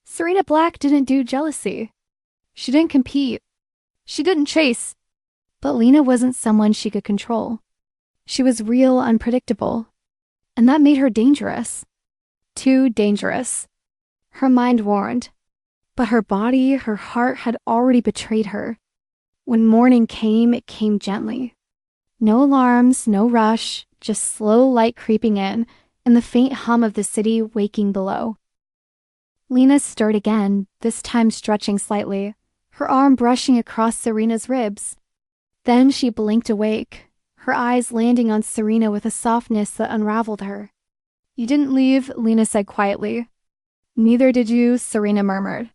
Serena Black didn't do jealousy. She didn't compete. She didn't chase. But Lena wasn't someone she could control. She was real, unpredictable. And that made her dangerous. Too dangerous. Her mind warned. But her body, her heart had already betrayed her. When morning came, it came gently. No alarms, no rush, just slow light creeping in, and the faint hum of the city waking below. Lena stirred again, this time stretching slightly, her arm brushing across Serena's ribs. Then she blinked awake, her eyes landing on Serena with a softness that unraveled her. "You didn't leave," Lena said quietly. "Neither did you," Serena murmured.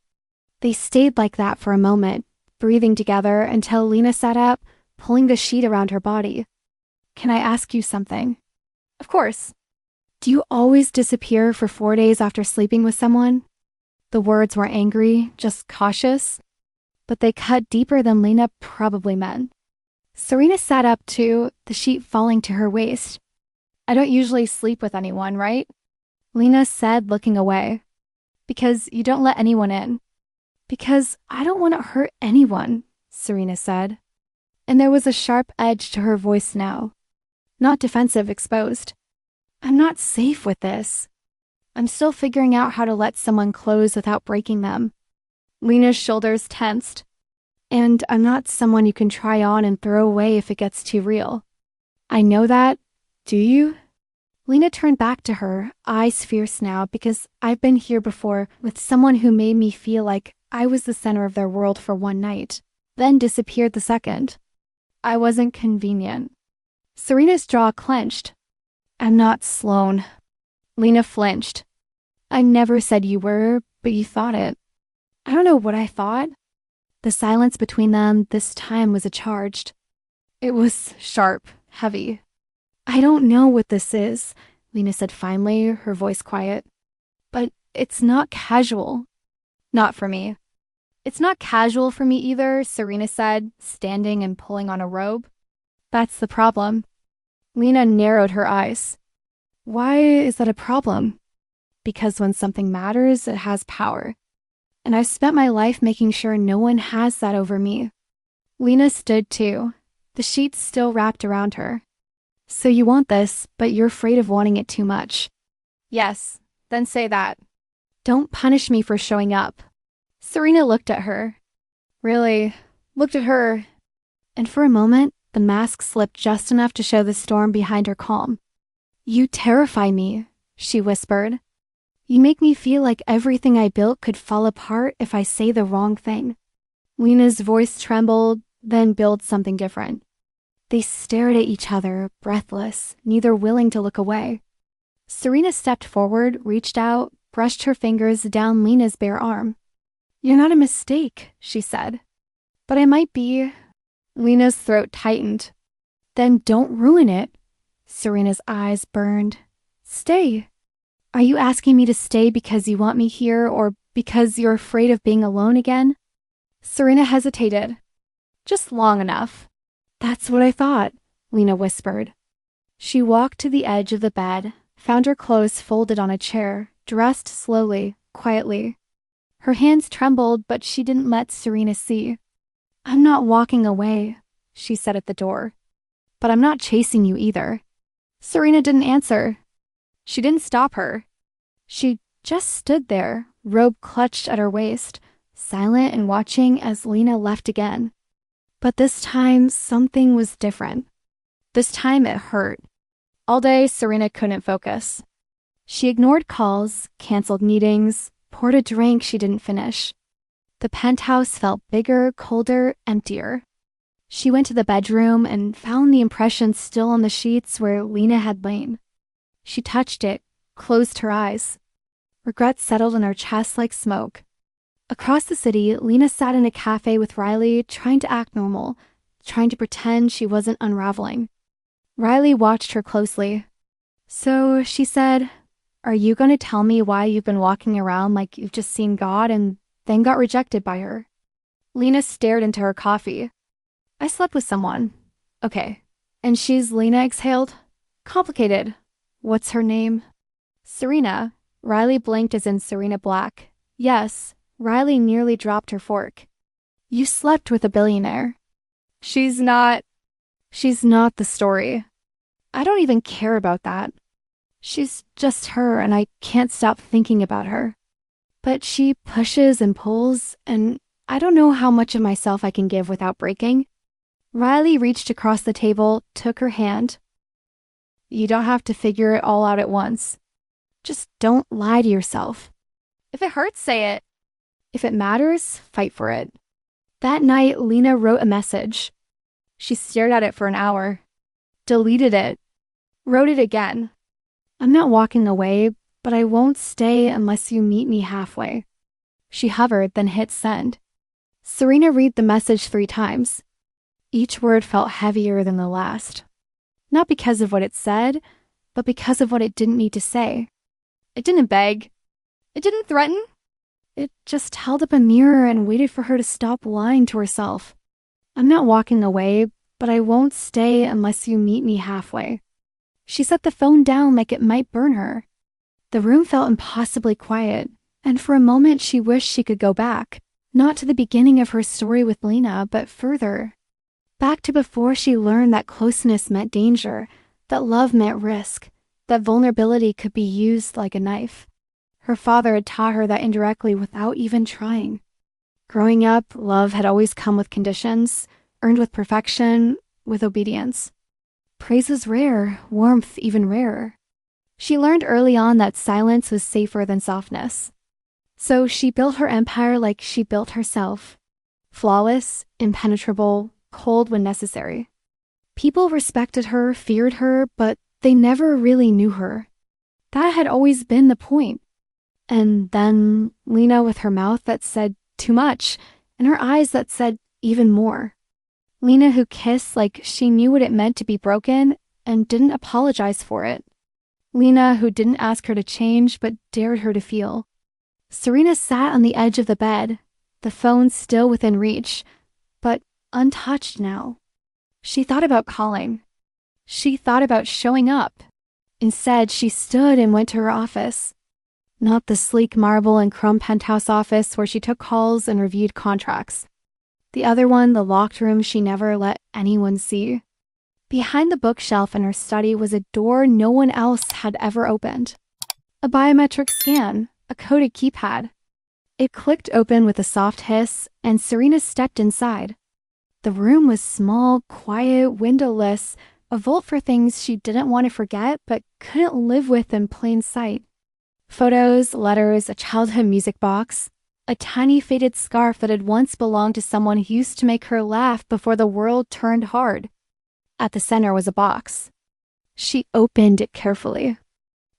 They stayed like that for a moment, breathing together until Lena sat up, pulling the sheet around her body. "Can I ask you something?" "Of course." "Do you always disappear for 4 days after sleeping with someone?" The words were angry, just cautious, but they cut deeper than Lena probably meant. Serena sat up too, the sheet falling to her waist. "I don't usually sleep with anyone, right?" Lena said, looking away. "Because you don't let anyone in." "Because I don't want to hurt anyone," Serena said. And there was a sharp edge to her voice now. Not defensive, exposed. "I'm not safe with this. I'm still figuring out how to let someone close without breaking them." Lena's shoulders tensed. "And I'm not someone you can try on and throw away if it gets too real." "I know that. Do you?" Lena turned back to her, eyes fierce now, because I've been here before with someone who made me feel like I was the center of their world for one night, then disappeared the second. I wasn't convenient. Serena's jaw clenched. I'm not Sloane. Lena flinched. I never said you were, but you thought it. I don't know what I thought. The silence between them this time was charged. It was sharp, heavy. I don't know what this is, Lena said finally, her voice quiet. But it's not casual. Not for me. It's not casual for me either, Serena said, standing and pulling on a robe. That's the problem. Lena narrowed her eyes. Why is that a problem? Because when something matters, it has power. And I've spent my life making sure no one has that over me. Lena stood too, the sheets still wrapped around her. So you want this, but you're afraid of wanting it too much. Yes, then say that. Don't punish me for showing up. Serena looked at her. Really, looked at her. And for a moment, the mask slipped just enough to show the storm behind her calm. You terrify me, she whispered. You make me feel like everything I built could fall apart if I say the wrong thing. Lena's voice trembled, then built something different. They stared at each other, breathless, neither willing to look away. Serena stepped forward, reached out, brushed her fingers down Lena's bare arm. You're not a mistake, she said. But I might be. Lena's throat tightened. Then don't ruin it. Serena's eyes burned. Stay. Are you asking me to stay because you want me here or because you're afraid of being alone again? Serena hesitated. Just long enough. That's what I thought, Lena whispered. She walked to the edge of the bed, found her clothes folded on a chair, dressed slowly, quietly. Her hands trembled, but she didn't let Serena see. I'm not walking away, she said at the door. But I'm not chasing you either. Serena didn't answer. She didn't stop her. She just stood there, robe clutched at her waist, silent and watching as Lena left again. But this time, something was different. This time it hurt. All day, Serena couldn't focus. She ignored calls, canceled meetings, poured a drink she didn't finish. The penthouse felt bigger, colder, emptier. She went to the bedroom and found the impression still on the sheets where Lena had lain. She touched it, closed her eyes. Regret settled in her chest like smoke. Across the city, Lena sat in a cafe with Riley, trying to act normal, trying to pretend she wasn't unraveling. Riley watched her closely. So, she said, are you going to tell me why you've been walking around like you've just seen God and then got rejected by her? Lena stared into her coffee. I slept with someone. Okay. And she's Lena exhaled. Complicated. What's her name? Serena. Riley blinked as in Serena Black. Yes. Riley nearly dropped her fork. You slept with a billionaire. She's not the story. I don't even care about that. She's just her and I can't stop thinking about her. But she pushes and pulls and I don't know how much of myself I can give without breaking. Riley reached across the table, took her hand. You don't have to figure it all out at once. Just don't lie to yourself. If it hurts, say it. If it matters, fight for it. That night, Lena wrote a message. She stared at it for an hour. Deleted it. Wrote it again. I'm not walking away, but I won't stay unless you meet me halfway. She hovered, then hit send. Serena read the message 3 times. Each word felt heavier than the last. Not because of what it said, but because of what it didn't need to say. It didn't beg. It didn't threaten. It just held up a mirror and waited for her to stop lying to herself. I'm not walking away, but I won't stay unless you meet me halfway. She set the phone down like it might burn her. The room felt impossibly quiet, and for a moment she wished she could go back, not to the beginning of her story with Lena, but further. Back to before she learned that closeness meant danger, that love meant risk, that vulnerability could be used like a knife. Her father had taught her that indirectly without even trying. Growing up, love had always come with conditions, earned with perfection, with obedience. Praise was rare, warmth even rarer. She learned early on that silence was safer than softness. So she built her empire like she built herself. Flawless, impenetrable, cold when necessary. People respected her, feared her, but they never really knew her. That had always been the point. And then Lena with her mouth that said too much, and her eyes that said even more. Lena who kissed like she knew what it meant to be broken and didn't apologize for it. Lena who didn't ask her to change but dared her to feel. Serena sat on the edge of the bed, the phone still within reach, but untouched now. She thought about calling. She thought about showing up. Instead, she stood and went to her office. Not the sleek marble and crumb penthouse office where she took calls and reviewed contracts. The other one, the locked room she never let anyone see. Behind the bookshelf in her study was a door no one else had ever opened. A biometric scan, a coded keypad. It clicked open with a soft hiss, and Serena stepped inside. The room was small, quiet, windowless, a vault for things she didn't want to forget but couldn't live with in plain sight. Photos, letters, a childhood music box, a tiny faded scarf that had once belonged to someone who used to make her laugh before the world turned hard. At the center was a box. She opened it carefully.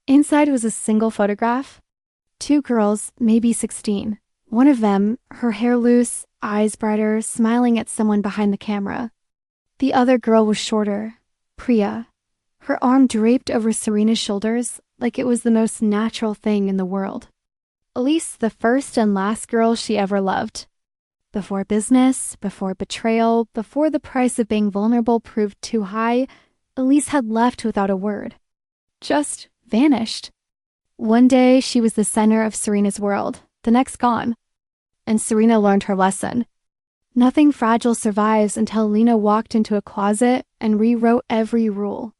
Inside was a single photograph. 2 girls, maybe 16. One of them, her hair loose, eyes brighter, smiling at someone behind the camera. The other girl was shorter, Priya, her arm draped over Serena's shoulders like it was the most natural thing in the world. Elise, the first and last girl she ever loved. Before business, before betrayal, before the price of being vulnerable proved too high, Elise had left without a word. Just vanished. One day, she was the center of Serena's world, the next gone. And Serena learned her lesson. Nothing fragile survives until Lena walked into a closet and rewrote every rule.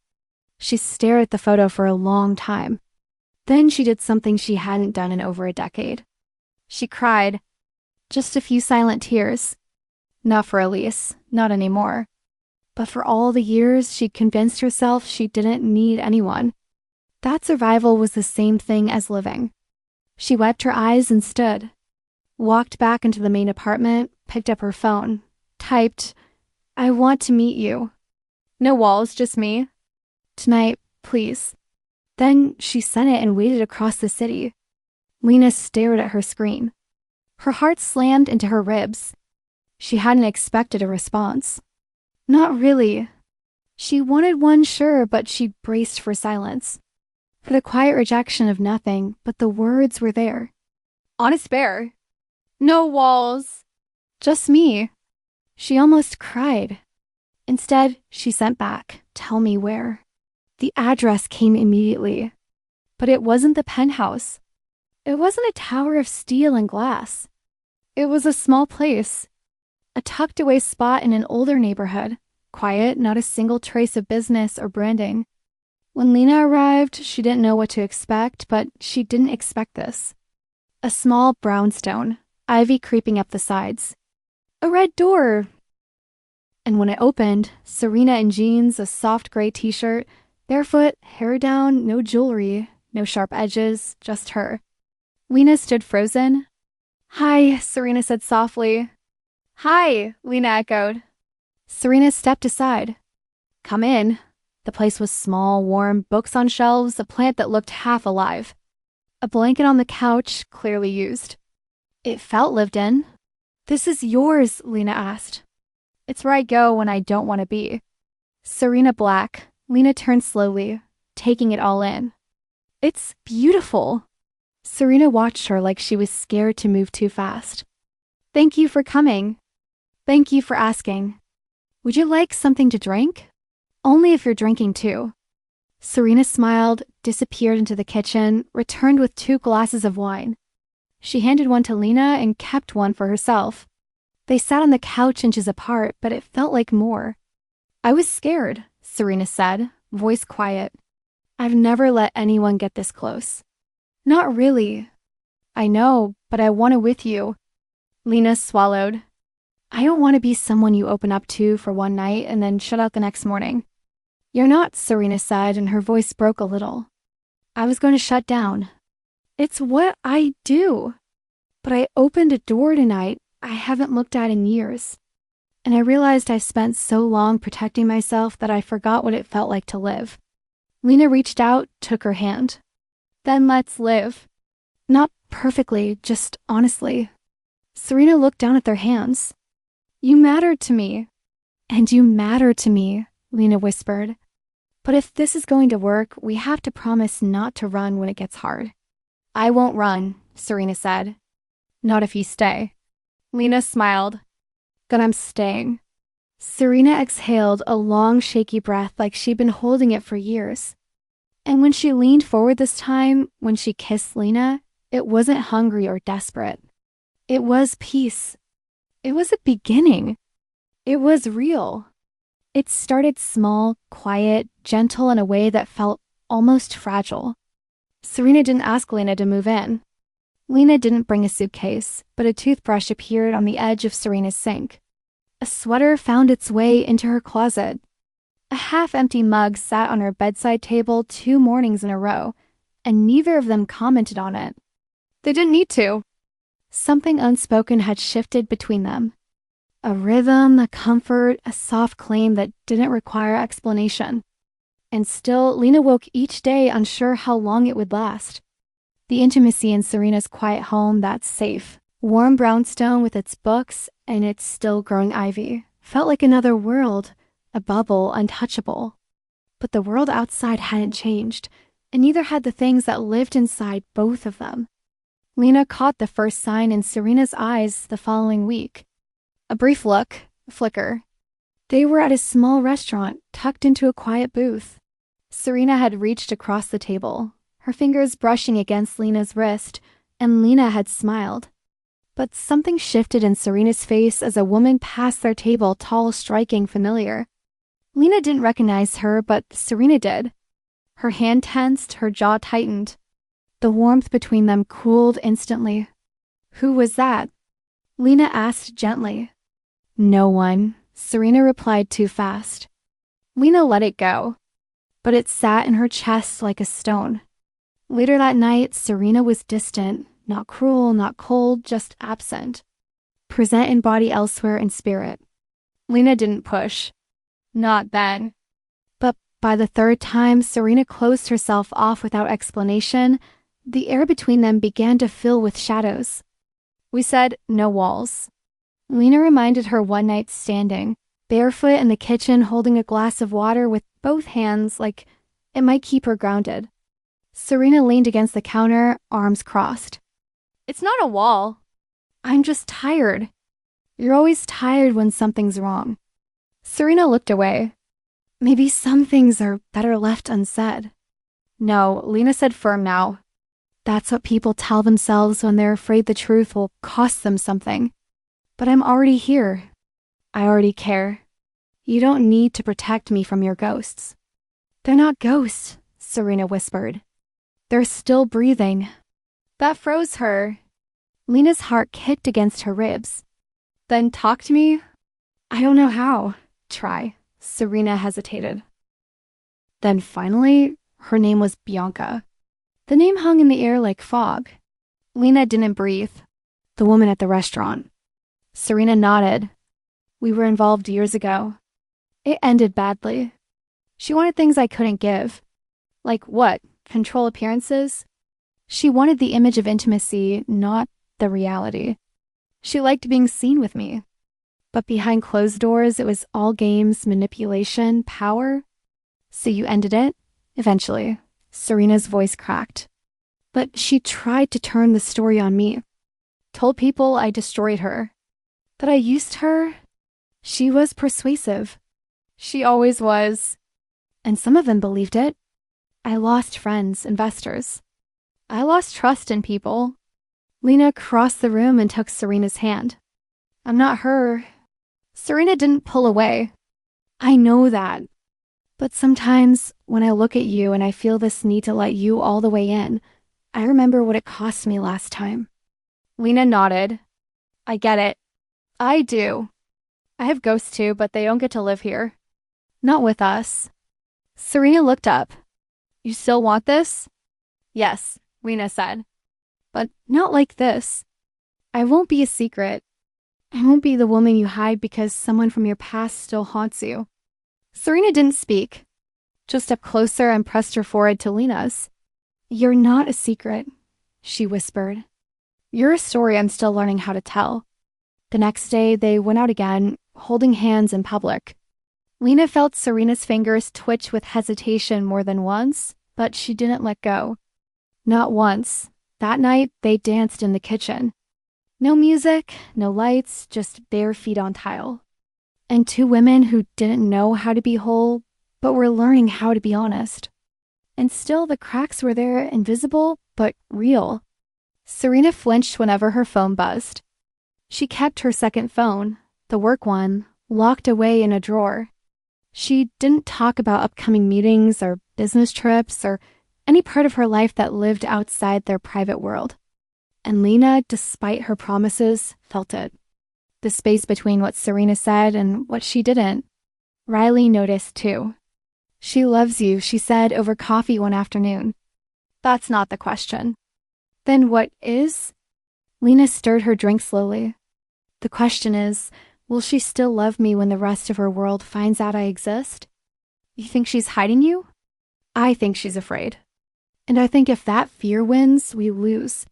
She stared at the photo for a long time. Then she did something she hadn't done in over a decade. She cried. Just a few silent tears. Not for Elise, not anymore. But for all the years she'd convinced herself she didn't need anyone. That survival was the same thing as living. She wiped her eyes and stood. Walked back into the main apartment, picked up her phone, typed, "I want to meet you. No walls, just me. Tonight, please." Then she sent it and waited across the city. Lena stared at her screen. Her heart slammed into her ribs. She hadn't expected a response. Not really. She wanted one, sure, but she braced for silence. For the quiet rejection of nothing, but the words were there. Honest bear. No walls. Just me. She almost cried. Instead, she sent back, "Tell me where." The address came immediately. But it wasn't the penthouse. It wasn't a tower of steel and glass. It was a small place. A tucked-away spot in an older neighborhood. Quiet, not a single trace of business or branding. When Lena arrived, she didn't know what to expect, but she didn't expect this. A small brownstone, ivy creeping up the sides. A red door. And when it opened, Serena in jeans, a soft gray t-shirt, barefoot, hair down, no jewelry, no sharp edges, just her. Lena stood frozen. "Hi," Serena said softly. "Hi," Lena echoed. Serena stepped aside. "Come in." The place was small, warm, books on shelves, a plant that looked half alive. A blanket on the couch, clearly used. It felt lived in. "This is yours," Lena asked. "It's where I go when I don't want to be." Serena black. Lena turned slowly, taking it all in. "It's beautiful." Serena watched her like she was scared to move too fast. "Thank you for coming. Thank you for asking. Would you like something to drink? Only if you're drinking too." Serena smiled, disappeared into the kitchen, returned with 2 glasses of wine. She handed one to Lena and kept one for herself. They sat on the couch inches apart, but it felt like more. "I was scared," Serena said, voice quiet. "I've never let anyone get this close." "Not really." "I know, but I want it with you." Lena swallowed. "I don't want to be someone you open up to for one night and then shut out the next morning." "You're not," Serena said, and her voice broke a little. "I was going to shut down. It's what I do. But I opened a door tonight I haven't looked at in years. And I realized I spent so long protecting myself that I forgot what it felt like to live. Lena reached out, took her hand. Then let's live. Not perfectly, just honestly. Serena looked down at their hands. You mattered to me. And you matter to me, Lena whispered. But if this is going to work, we have to promise not to run when it gets hard. I won't run, Serena said. Not if you stay. Lena smiled. Then I'm staying. Serena exhaled a long, shaky breath like she'd been holding it for years. And when she leaned forward this time, when she kissed Lena, it wasn't hungry or desperate. It was peace. It was a beginning. It was real. It started small, quiet, gentle in a way that felt almost fragile. Serena didn't ask Lena to move in. Lena didn't bring a suitcase, but a toothbrush appeared on the edge of Serena's sink. A sweater found its way into her closet. A half-empty mug sat on her bedside table 2 mornings in a row, and neither of them commented on it. They didn't need to. Something unspoken had shifted between them. A rhythm, a comfort, a soft claim that didn't require explanation. And still, Lena woke each day unsure how long it would last. The intimacy in Serena's quiet home, that safe, warm brownstone with its books and its still-growing ivy, felt like another world, a bubble untouchable. But the world outside hadn't changed, and neither had the things that lived inside both of them. Lena caught the first sign in Serena's eyes the following week. A brief look, a flicker. They were at a small restaurant, tucked into a quiet booth. Serena had reached across the table, her fingers brushing against Lena's wrist, and Lena had smiled. But something shifted in Serena's face as a woman passed their table, tall, striking, familiar. Lena didn't recognize her, but Serena did. Her hand tensed, her jaw tightened. The warmth between them cooled instantly. Who was that? Lena asked gently. No one, Serena replied too fast. Lena let it go, but it sat in her chest like a stone. Later that night, Serena was distant, not cruel, not cold, just absent. Present in body elsewhere in spirit. Lena didn't push. Not then. But by the 3rd time Serena closed herself off without explanation, the air between them began to fill with shadows. We said no walls. Lena reminded her one night standing, barefoot in the kitchen holding a glass of water with both hands like it might keep her grounded. Serena leaned against the counter, arms crossed. It's not a wall. I'm just tired. You're always tired when something's wrong. Serena looked away. Maybe some things are better left unsaid. No, Lena said firm now. That's what people tell themselves when they're afraid the truth will cost them something. But I'm already here. I already care. You don't need to protect me from your ghosts. They're not ghosts, Serena whispered. They're still breathing. That froze her. Lena's heart kicked against her ribs. Then talk to me? I don't know how. Try. Serena hesitated. Then finally, her name was Bianca. The name hung in the air like fog. Lena didn't breathe. The woman at the restaurant. Serena nodded. We were involved years ago. It ended badly. She wanted things I couldn't give. Like what? Control appearances? She wanted the image of intimacy, not the reality. She liked being seen with me. But behind closed doors, it was all games, manipulation, power. So you ended it? Eventually. Serena's voice cracked. But she tried to turn the story on me. Told people I destroyed her. That I used her. She was persuasive. She always was. And some of them believed it. I lost friends, investors. I lost trust in people. Lena crossed the room and took Serena's hand. I'm not her. Serena didn't pull away. I know that. But sometimes when I look at you and I feel this need to let you all the way in, I remember what it cost me last time. Lena nodded. I get it. I do. I have ghosts too, but they don't get to live here. Not with us. Serena looked up. You still want this? Yes, Lena said. But not like this. I won't be a secret. I won't be the woman you hide because someone from your past still haunts you. Serena didn't speak, just stepped closer and pressed her forehead to Lena's. You're not a secret, she whispered. You're a story I'm still learning how to tell. The next day, they went out again, holding hands in public. Lena felt Serena's fingers twitch with hesitation more than once, but she didn't let go. Not once. That night, they danced in the kitchen. No music, no lights, just bare feet on tile. And two women who didn't know how to be whole, but were learning how to be honest. And still the cracks were there, invisible, but real. Serena flinched whenever her phone buzzed. She kept her second phone, the work one, locked away in a drawer. She didn't talk about upcoming meetings or business trips or any part of her life that lived outside their private world. And Lena, despite her promises, felt it. The space between what Serena said and what she didn't. Riley noticed too. She loves you, she said over coffee one afternoon. That's not the question. Then what is? Lena stirred her drink slowly. The question is, will she still love me when the rest of her world finds out I exist? You think she's hiding you? I think she's afraid. And I think if that fear wins, we lose.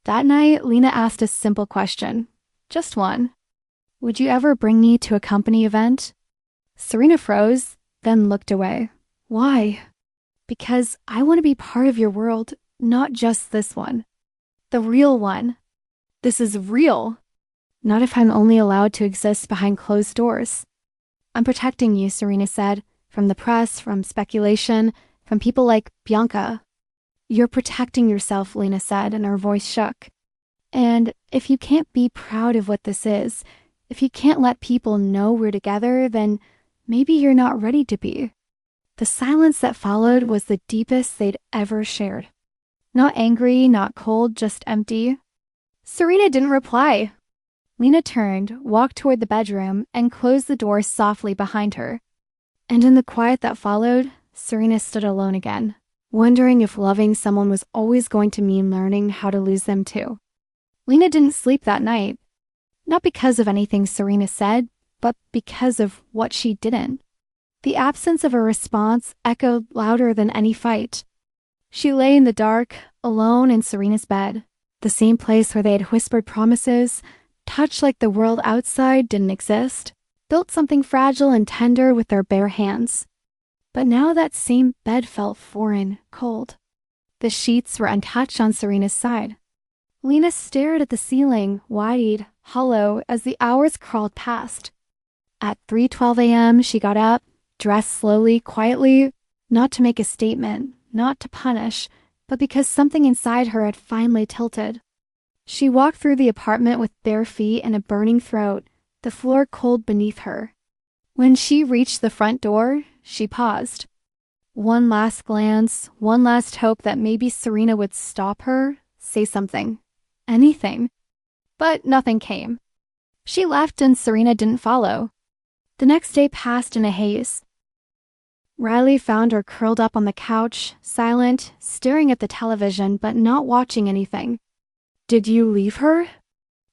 That night, Lena asked a simple question. Just one. Would you ever bring me to a company event? Serena froze, then looked away. Why? Because I want to be part of your world, not just this one. The real one. This is real. Not if I'm only allowed to exist behind closed doors. I'm protecting you, Serena said, from the press, from speculation, from people like Bianca. You're protecting yourself, Lena said, and her voice shook. And if you can't be proud of what this is, if you can't let people know we're together, then maybe you're not ready to be. The silence that followed was the deepest they'd ever shared. Not angry, not cold, just empty. Serena didn't reply. Lena turned, walked toward the bedroom, and closed the door softly behind her. And in the quiet that followed, Serena stood alone again, wondering if loving someone was always going to mean learning how to lose them too. Lena didn't sleep that night. Not because of anything Serena said, but because of what she didn't. The absence of a response echoed louder than any fight. She lay in the dark, alone in Serena's bed, the same place where they had whispered promises, touched like the world outside didn't exist, built something fragile and tender with their bare hands. But now that same bed felt foreign, cold. The sheets were untouched on Serena's side. Lena stared at the ceiling, wide-eyed, hollow, as the hours crawled past. At 3:12 a.m., she got up, dressed slowly, quietly, not to make a statement, not to punish, but because something inside her had finally tilted. She walked through the apartment with bare feet and a burning throat, the floor cold beneath her. When she reached the front door, she paused. One last glance, one last hope that maybe Serena would stop her, say something, anything. But nothing came. She left and Serena didn't follow. The next day passed in a haze. Riley found her curled up on the couch, silent, staring at the television but not watching anything. Did you leave her?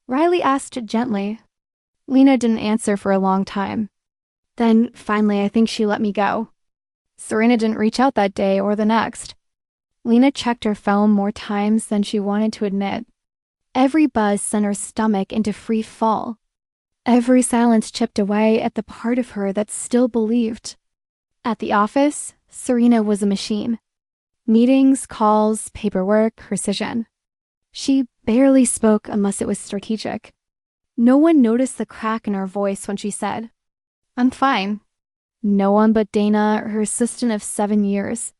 Riley asked gently. Lena didn't answer for a long time. Then, finally, I think she let me go. Serena didn't reach out that day or the next. Lena checked her phone more times than she wanted to admit. Every buzz sent her stomach into free fall. Every silence chipped away at the part of her that still believed. At the office, Serena was a machine. Meetings, calls, paperwork, precision. She barely spoke unless it was strategic. No one noticed the crack in her voice when she said, "I'm fine." No one but Dana, her assistant of 7 years,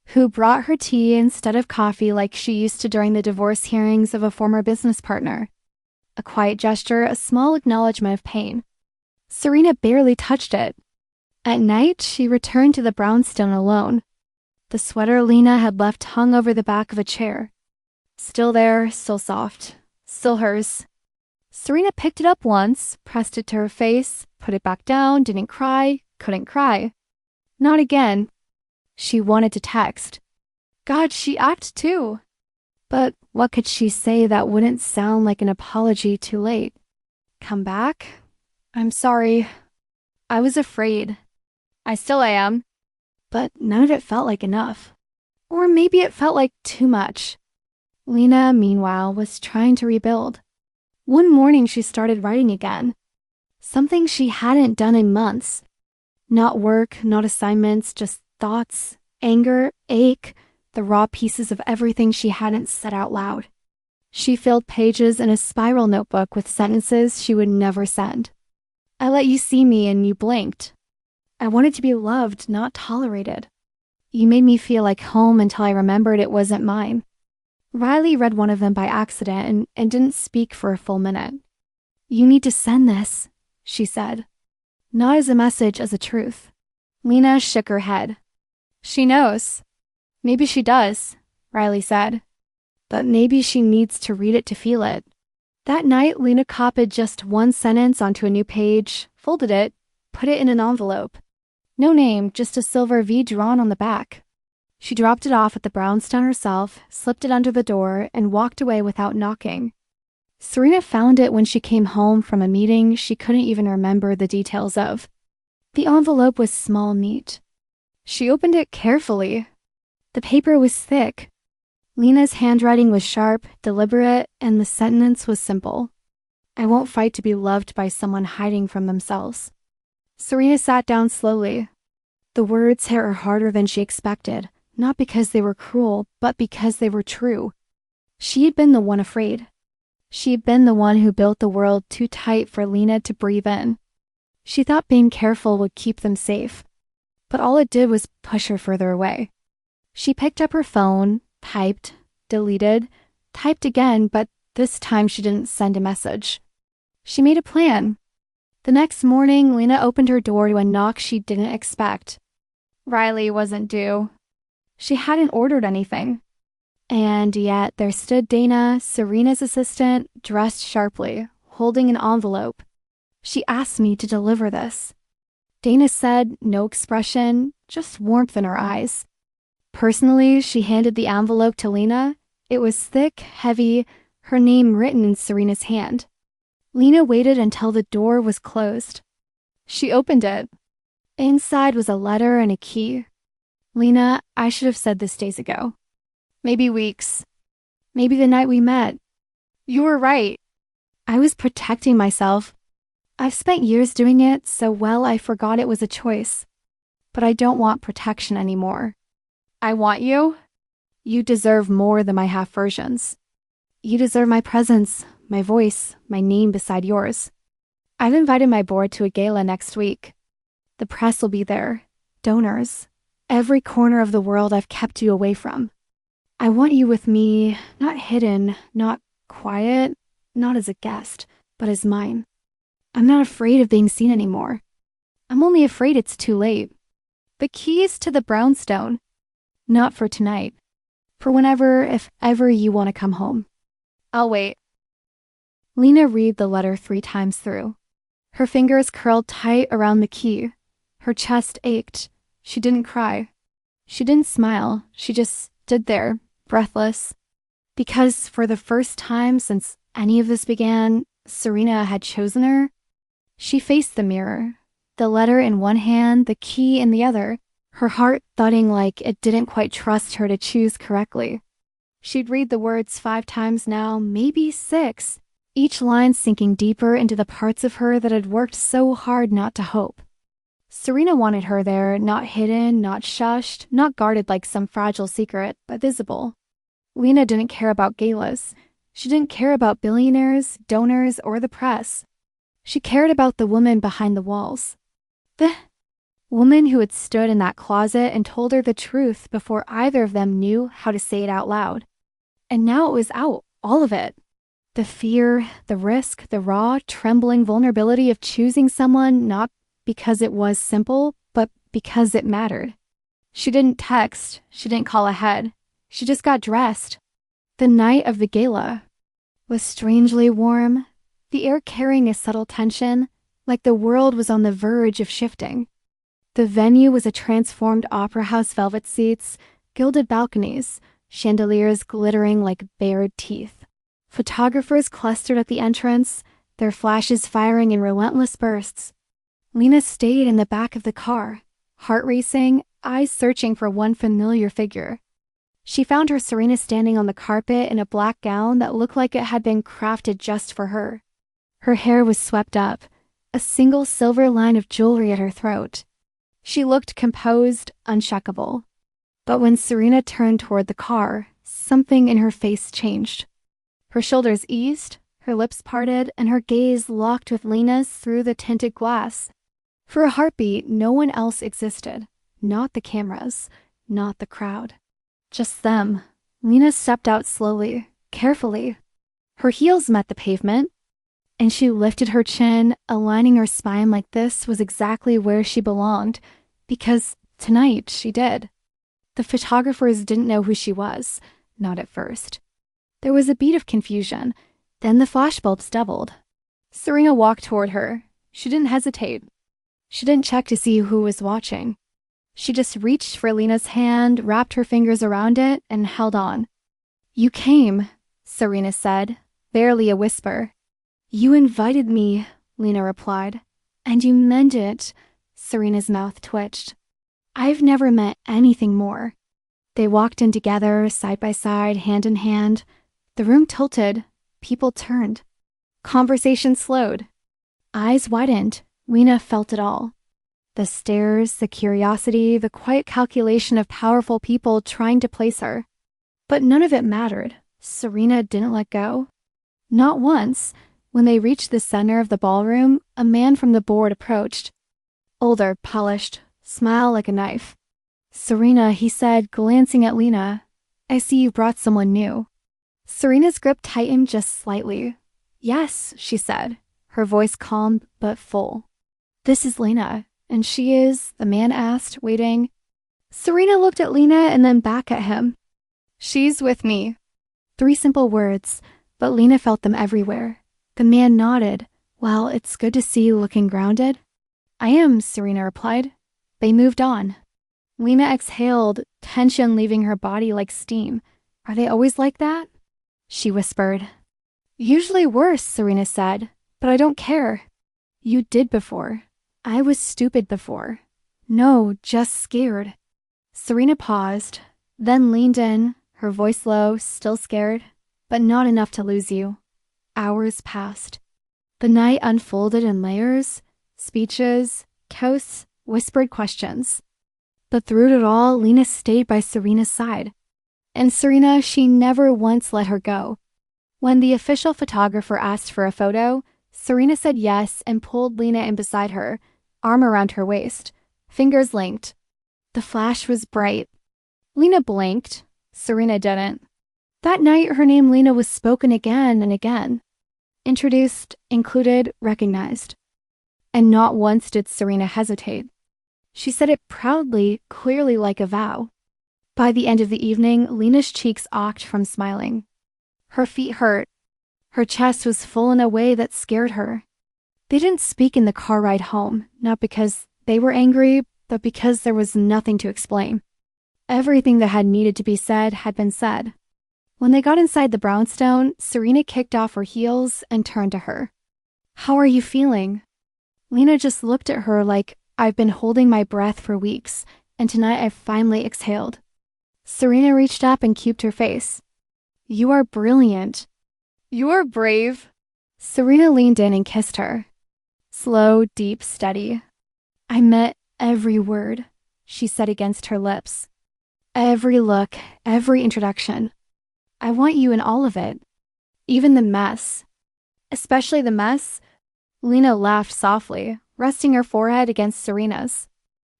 who brought her tea instead of coffee like she used to during the divorce hearings of a former business partner. A quiet gesture, a small acknowledgement of pain. Serena barely touched it. At night, she returned to the brownstone alone. The sweater Lena had left hung over the back of a chair. Still there, still soft, still hers. Serena picked it up once, pressed it to her face, put it back down, didn't cry, couldn't cry. Not again. She wanted to text. God, she acted too. But what could she say that wouldn't sound like an apology too late? Come back? I'm sorry. I was afraid. I still am. But none of it felt like enough. Or maybe it felt like too much. Lena, meanwhile, was trying to rebuild. One morning she started writing again. Something she hadn't done in months. Not work, not assignments, just thoughts, anger, ache, the raw pieces of everything she hadn't said out loud. She filled pages in a spiral notebook with sentences she would never send. I let you see me and you blinked. I wanted to be loved, not tolerated. You made me feel like home until I remembered it wasn't mine. Riley read one of them by accident and didn't speak for a full minute. You need to send this, she said. Not as a message, as a truth. Lena shook her head. She knows. Maybe she does, Riley said. But maybe she needs to read it to feel it. That night, Lena copied just one sentence onto a new page, folded it, put it in an envelope. No name, just a silver V drawn on the back. She dropped it off at the brownstone herself, slipped it under the door, and walked away without knocking. Serena found it when she came home from a meeting she couldn't even remember the details of. The envelope was small, neat. She opened it carefully. The paper was thick. Lena's handwriting was sharp, deliberate, and the sentence was simple. I won't fight to be loved by someone hiding from themselves. Serena sat down slowly. The words hit her harder than she expected, not because they were cruel, but because they were true. She had been the one afraid. She had been the one who built the world too tight for Lena to breathe in. She thought being careful would keep them safe, but all it did was push her further away. She picked up her phone, typed, deleted, typed again, but this time she didn't send a message. She made a plan. The next morning, Lena opened her door to a knock she didn't expect. Riley wasn't due. She hadn't ordered anything. And yet there stood Dana, Serena's assistant, dressed sharply, holding an envelope. She asked me to deliver this. Dana said, no expression, just warmth in her eyes. Personally, she handed the envelope to Lena. It was thick, heavy, her name written in Serena's hand. Lena waited until the door was closed. She opened it. Inside was a letter and a key. Lena, I should have said this days ago. Maybe weeks. Maybe the night we met. You were right. I was protecting myself. I've spent years doing it so well I forgot it was a choice. But I don't want protection anymore. I want you. You deserve more than my half versions. You deserve my presence, my voice, my name beside yours. I've invited my board to a gala next week. The press will be there. Donors. Every corner of the world I've kept you away from. I want you with me, not hidden, not quiet, not as a guest, but as mine. I'm not afraid of being seen anymore. I'm only afraid it's too late. The keys to the brownstone. Not for tonight. For whenever, if ever you want to come home. I'll wait. Lena read the letter 3 times through. Her fingers curled tight around the key. Her chest ached. She didn't cry. She didn't smile. She just stood there, breathless. Because for the first time since any of this began, Serena had chosen her. She faced the mirror, the letter in one hand, the key in the other, her heart thudding like it didn't quite trust her to choose correctly. She'd read the words 5 times now, maybe 6, each line sinking deeper into the parts of her that had worked so hard not to hope. Serena wanted her there, not hidden, not shushed, not guarded like some fragile secret, but visible. Lena didn't care about galas. She didn't care about billionaires, donors, or the press. She cared about the woman behind the walls. The woman who had stood in that closet and told her the truth before either of them knew how to say it out loud. And now it was out, all of it. The fear, the risk, the raw, trembling vulnerability of choosing someone not because it was simple, but because it mattered. She didn't text, she didn't call ahead. She just got dressed. The night of the gala was strangely warm, the air carrying a subtle tension, like the world was on the verge of shifting. The venue was a transformed opera house, velvet seats, gilded balconies, chandeliers glittering like bared teeth. Photographers clustered at the entrance, their flashes firing in relentless bursts. Lena stayed in the back of the car, heart racing, eyes searching for one familiar figure. She found her Serena standing on the carpet in a black gown that looked like it had been crafted just for her. Her hair was swept up, a single silver line of jewelry at her throat. She looked composed, unshakable. But when Serena turned toward the car, something in her face changed. Her shoulders eased, her lips parted, and her gaze locked with Lena's through the tinted glass. For a heartbeat, no one else existed. Not the cameras, not the crowd. Just them. Lena stepped out slowly, carefully. Her heels met the pavement, and she lifted her chin, aligning her spine like this was exactly where she belonged, because tonight she did. The photographers didn't know who she was, not at first. There was a beat of confusion, then the flashbulbs doubled. Serena walked toward her. She didn't hesitate. She didn't check to see who was watching. She just reached for Lena's hand, wrapped her fingers around it, and held on. "You came," Serena said, barely a whisper. "You invited me," Lena replied. "And you meant it." Serena's mouth twitched. "I've never meant anything more." They walked in together, side by side, hand in hand. The room tilted. People turned. Conversation slowed. Eyes widened. Lena felt it all. The stares, the curiosity, the quiet calculation of powerful people trying to place her. But none of it mattered. Serena didn't let go. Not once. When they reached the center of the ballroom, a man from the board approached. Older, polished, smile like a knife. "Serena," he said, glancing at Lena. "I see you brought someone new." Serena's grip tightened just slightly. "Yes," she said, her voice calm but full. "This is Lena." "And she is?" the man asked, waiting. Serena looked at Lena and then back at him. "She's with me." 3 simple words, but Lena felt them everywhere. The man nodded. "Well, it's good to see you looking grounded." "I am," Serena replied. They moved on. Lena exhaled, tension leaving her body like steam. "Are they always like that?" she whispered. "Usually worse," Serena said, "but I don't care." "You did before." "I was stupid before." "No, just scared." Serena paused, then leaned in, her voice low, still scared, but not enough to lose you. Hours passed. The night unfolded in layers, speeches, toasts, whispered questions. But through it all, Lena stayed by Serena's side. And Serena, she never once let her go. When the official photographer asked for a photo, Serena said yes and pulled Lena in beside her, arm around her waist, fingers linked. The flash was bright. Lena blinked. Serena didn't. That night, her name Lena was spoken again and again. Introduced, included, recognized. And not once did Serena hesitate. She said it proudly, clearly like a vow. By the end of the evening, Lena's cheeks ached from smiling. Her feet hurt. Her chest was full in a way that scared her. They didn't speak in the car ride home, not because they were angry, but because there was nothing to explain. Everything that had needed to be said had been said. When they got inside the brownstone, Serena kicked off her heels and turned to her. "How are you feeling?" Lena just looked at her like, "I've been holding my breath for weeks, and tonight I finally exhaled." Serena reached up and cubed her face. "You are brilliant." "You are brave." Serena leaned in and kissed her. Slow, deep, steady. "I meant every word," she said against her lips. "Every look, every introduction. I want you in all of it. Even the mess." "Especially the mess?" Lena laughed softly, resting her forehead against Serena's.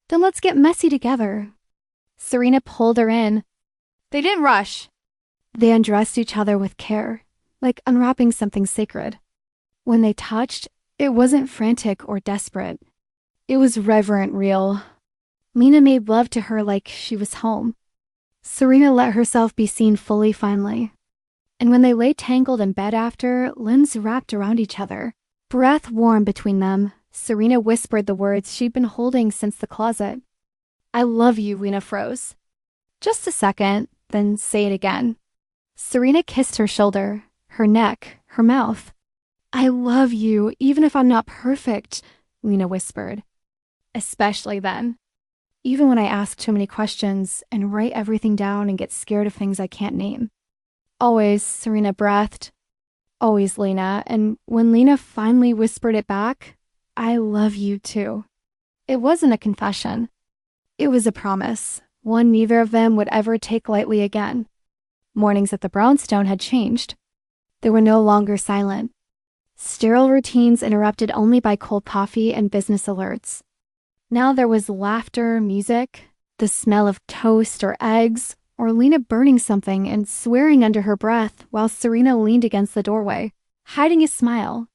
"Then let's get messy together." Serena pulled her in. They didn't rush. They undressed each other with care, like unwrapping something sacred. When they touched, it wasn't frantic or desperate. It was reverent, real. Lena made love to her like she was home. Serena let herself be seen fully finally. And when they lay tangled in bed after, limbs wrapped around each other, breath warm between them, Serena whispered the words she'd been holding since the closet. "I love you," Lena froze. "Just a second, then say it again." Serena kissed her shoulder, her neck, her mouth. I love you, even if I'm not perfect, Lena whispered. Especially then. Even when I ask too many questions and write everything down and get scared of things I can't name. Always, Serena breathed. Always, Lena. And when Lena finally whispered it back, I love you too. It wasn't a confession. It was a promise, one neither of them would ever take lightly again. Mornings at the brownstone had changed. They were no longer silent. Sterile routines interrupted only by cold coffee and business alerts. Now there was laughter, music, the smell of toast or eggs, or Lena burning something and swearing under her breath while Serena leaned against the doorway, hiding a smile.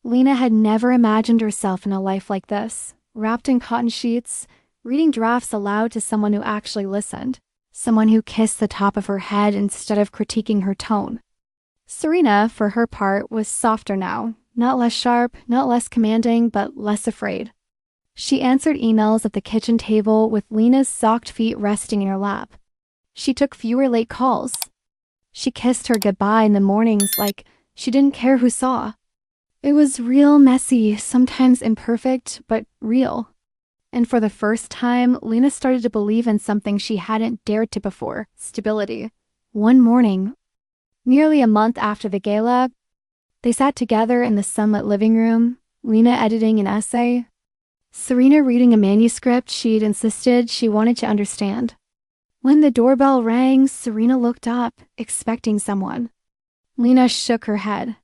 Lena had never imagined herself in a life like this, wrapped in cotton sheets, reading drafts aloud to someone who actually listened, someone who kissed the top of her head instead of critiquing her tone. Serena, for her part, was softer now, not less sharp, not less commanding, but less afraid. She answered emails at the kitchen table with Lena's socked feet resting in her lap. She took fewer late calls. She kissed her goodbye in the mornings like she didn't care who saw. It was real messy, sometimes imperfect, but real. And for the first time, Lena started to believe in something she hadn't dared to before, stability. One morning, nearly a month after the gala, they sat together in the sunlit living room, Lena editing an essay, Serena reading a manuscript she'd insisted she wanted to understand. When the doorbell rang, Serena looked up, expecting someone. Lena shook her head.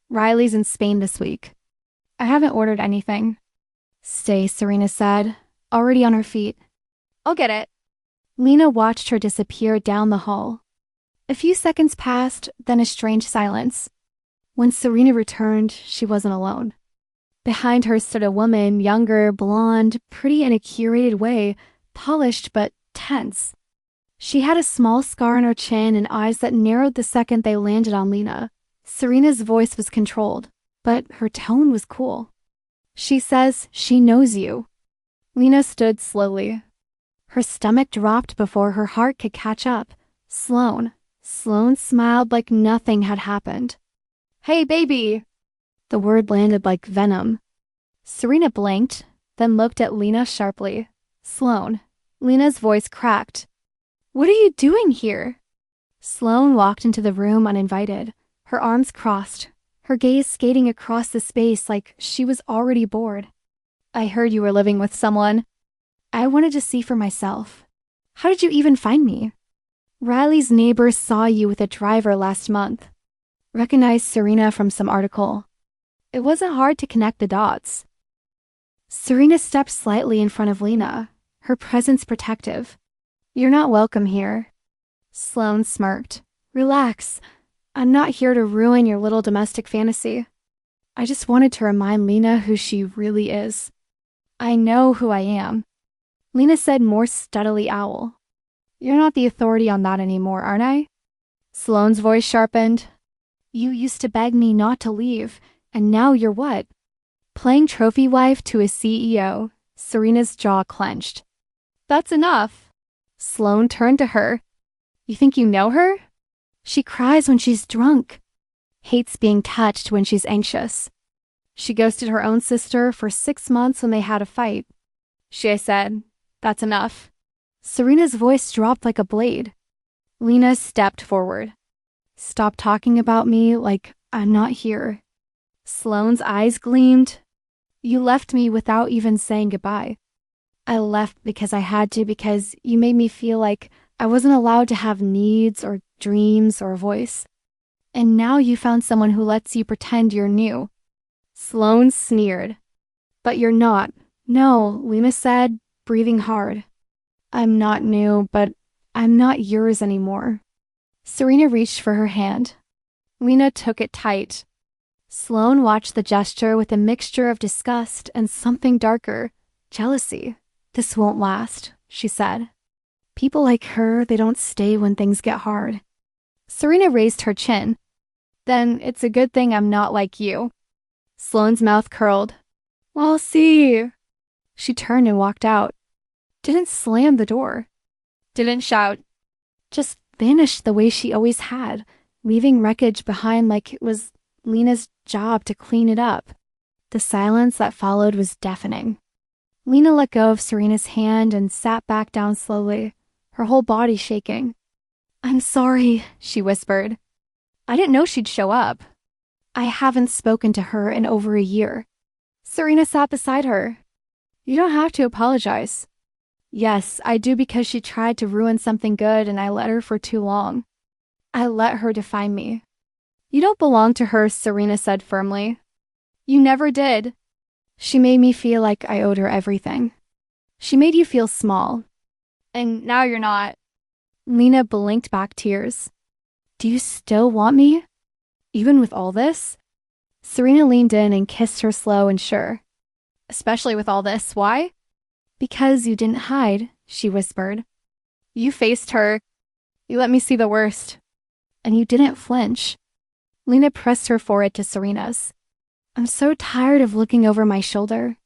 Riley's in Spain this week. I haven't ordered anything. Stay, Serena said, already on her feet. I'll get it. Lena watched her disappear down the hall. A few seconds passed, then a strange silence. When Serena returned, she wasn't alone. Behind her stood a woman, younger, blonde, pretty in a curated way, polished but tense. She had a small scar on her chin and eyes that narrowed the second they landed on Lena. Serena's voice was controlled, but her tone was cool. She says she knows you. Lena stood slowly. Her stomach dropped before her heart could catch up. Sloan smiled like nothing had happened. Hey, baby! The word landed like venom. Serena blinked, then looked at Lena sharply. Sloan. Lena's voice cracked. What are you doing here? Sloan walked into the room uninvited, her arms crossed, her gaze skating across the space like she was already bored. I heard you were living with someone. I wanted to see for myself. How did you even find me? Riley's neighbor saw you with a driver last month. Recognized Serena from some article. It wasn't hard to connect the dots. Serena stepped slightly in front of Lena, her presence protective. You're not welcome here. Sloan smirked. Relax. I'm not here to ruin your little domestic fantasy. I just wanted to remind Lena who she really is. I know who I am. Lena said more steadily owl. You're not the authority on that anymore, aren't I? Sloan's voice sharpened. You used to beg me not to leave, and now you're what? Playing trophy wife to a CEO. Serena's jaw clenched. That's enough. Sloan turned to her. You think you know her? She cries when she's drunk. Hates being touched when she's anxious. She ghosted her own sister for 6 months when they had a fight. She said, that's enough. Serena's voice dropped like a blade. Lena stepped forward. Stop talking about me like I'm not here. Sloan's eyes gleamed. You left me without even saying goodbye. I left because I had to, because you made me feel like I wasn't allowed to have needs or dreams or a voice. And now you found someone who lets you pretend you're new. Sloan sneered. But you're not. No, Lena said, breathing hard. I'm not new, but I'm not yours anymore. Serena reached for her hand. Lena took it tight. Sloan watched the gesture with a mixture of disgust and something darker, jealousy. This won't last, she said. People like her, they don't stay when things get hard. Serena raised her chin. Then it's a good thing I'm not like you. Sloan's mouth curled. I'll see. She turned and walked out. Didn't slam the door. Didn't shout. Just vanished the way she always had, leaving wreckage behind like it was Lena's job to clean it up. The silence that followed was deafening. Lena let go of Serena's hand and sat back down slowly, her whole body shaking. "I'm sorry," she whispered. "I didn't know she'd show up. I haven't spoken to her in over a year." Serena sat beside her. "You don't have to apologize." "Yes, I do, because she tried to ruin something good and I let her for too long. I let her define me." "You don't belong to her," Serena said firmly. "You never did." "She made me feel like I owed her everything. She made you feel small. And now you're not." Lena blinked back tears. "Do you still want me? Even with all this?" Serena leaned in and kissed her slow and sure. "Especially with all this. Why?" "Because you didn't hide," she whispered. "You faced her. You let me see the worst. And you didn't flinch." Lena pressed her forehead to Serena's. "I'm so tired of looking over my shoulder."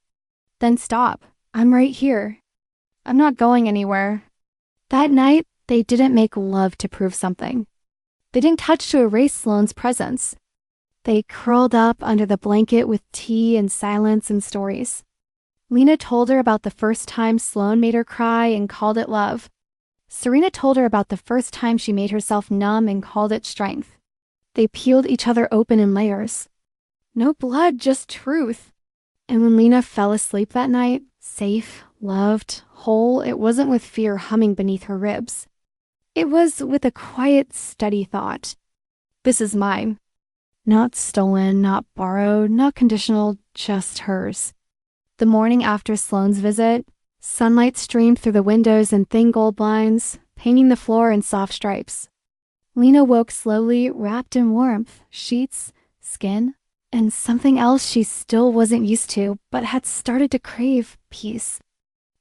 "Then stop. I'm right here. I'm not going anywhere." That night, they didn't make love to prove something. They didn't touch to erase Sloane's presence. They curled up under the blanket with tea and silence and stories. Lena told her about the first time Sloane made her cry and called it love. Serena told her about the first time she made herself numb and called it strength. They peeled each other open in layers. No blood, just truth. And when Lena fell asleep that night, safe, loved, whole, it wasn't with fear humming beneath her ribs. It was with a quiet, steady thought. This is mine. Not stolen, not borrowed, not conditional, just hers. The morning after Sloane's visit, sunlight streamed through the windows in thin gold blinds, painting the floor in soft stripes. Lena woke slowly, wrapped in warmth, sheets, skin, and something else she still wasn't used to, but had started to crave: peace.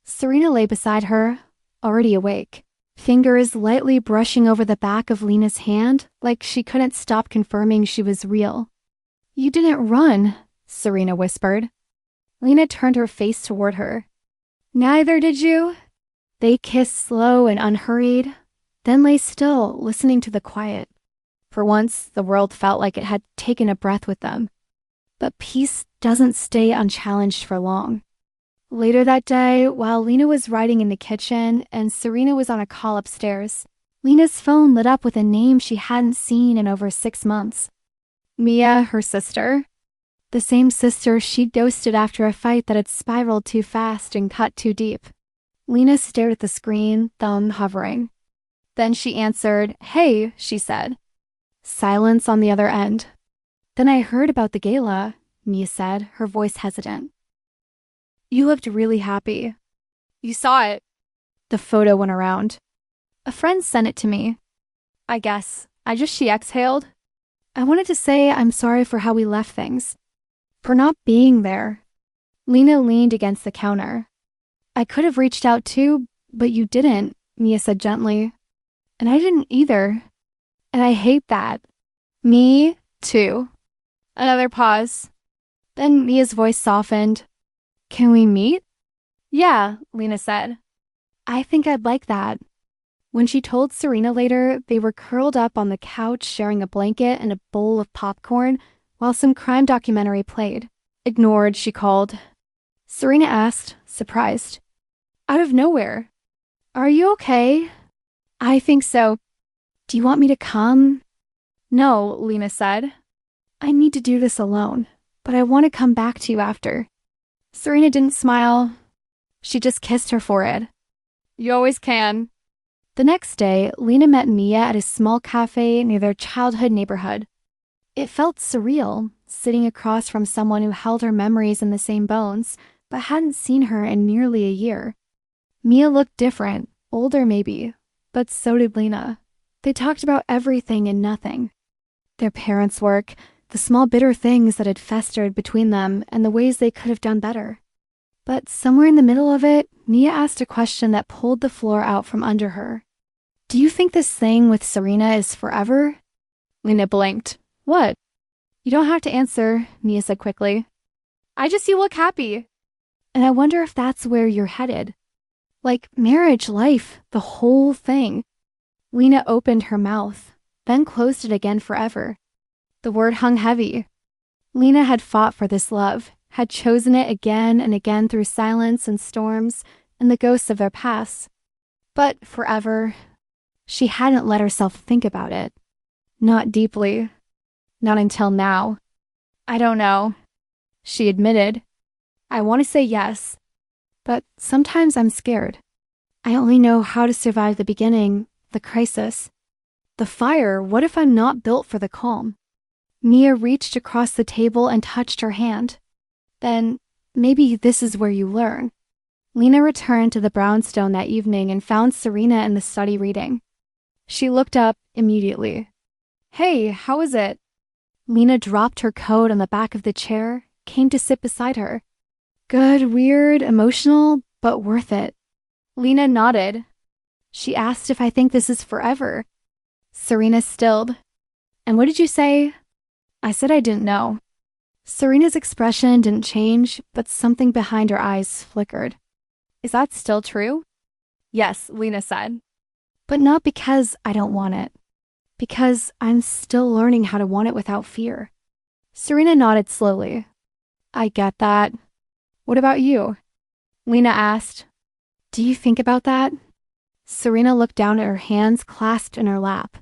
Serena lay beside her, already awake, fingers lightly brushing over the back of Lena's hand, like she couldn't stop confirming she was real. "You didn't run," Serena whispered. Lena turned her face toward her. "Neither did you." They kissed slow and unhurried, then lay still, listening to the quiet. For once, the world felt like it had taken a breath with them. But peace doesn't stay unchallenged for long. Later that day, while Lena was writing in the kitchen and Serena was on a call upstairs, Lena's phone lit up with a name she hadn't seen in over 6 months. Mia, her sister. The same sister she'd ghosted after a fight that had spiraled too fast and cut too deep. Lena stared at the screen, thumb hovering. Then she answered. "Hey," she said. Silence on the other end. "Then I heard about the gala," Mia said, her voice hesitant. "You looked really happy." "You saw it." The photo went around. "A friend sent it to me." "I guess. She exhaled." "I wanted to say I'm sorry for how we left things. For not being there." Lena leaned against the counter. "I could have reached out too, but you didn't," Mia said gently. "And I didn't either. And I hate that." "Me too." Another pause. Then Mia's voice softened. "Can we meet?" "Yeah," Lena said. "I think I'd like that." When she told Serena later, they were curled up on the couch sharing a blanket and a bowl of popcorn while some crime documentary played. "Ignored," she called. Serena asked, surprised. Out of nowhere. "Are you okay?" "I think so. Do you want me to come?" "No," Lena said. "I need to do this alone, but I want to come back to you after." Serena didn't smile. She just kissed her forehead. "You always can." The next day, Lena met Mia at a small cafe near their childhood neighborhood. It felt surreal, sitting across from someone who held her memories in the same bones, but hadn't seen her in nearly a year. Mia looked different, older maybe, but so did Lena. They talked about everything and nothing. Their parents' work, the small bitter things that had festered between them, and the ways they could have done better. But somewhere in the middle of it, Mia asked a question that pulled the floor out from under her. "Do you think this thing with Serena is forever?" Lena blinked. "What?" "You don't have to answer," Mia said quickly. You look happy." "And I wonder if that's where you're headed. Like marriage, life, the whole thing." Lena opened her mouth, then closed it again forever. The word hung heavy. Lena had fought for this love, had chosen it again and again through silence and storms and the ghosts of their past. But forever, she hadn't let herself think about it. Not deeply. Not until now. I don't know, she admitted. I want to say yes, but sometimes I'm scared. I only know how to survive the beginning, the crisis. The fire, what if I'm not built for the calm? Mia reached across the table and touched her hand. Then, maybe this is where you learn. Lena returned to the brownstone that evening and found Serena in the study reading. She looked up immediately. Hey, how is it? Lena dropped her coat on the back of the chair, came to sit beside her. Good, weird, emotional, but worth it. Lena nodded. She asked if I think this is forever. Serena stilled. And what did you say? I said I didn't know. Serena's expression didn't change, but something behind her eyes flickered. Is that still true? Yes, Lena said. But not because I don't want it. Because I'm still learning how to want it without fear. Serena nodded slowly. I get that. What about you? Lena asked. Do you think about that? Serena looked down at her hands clasped in her lap.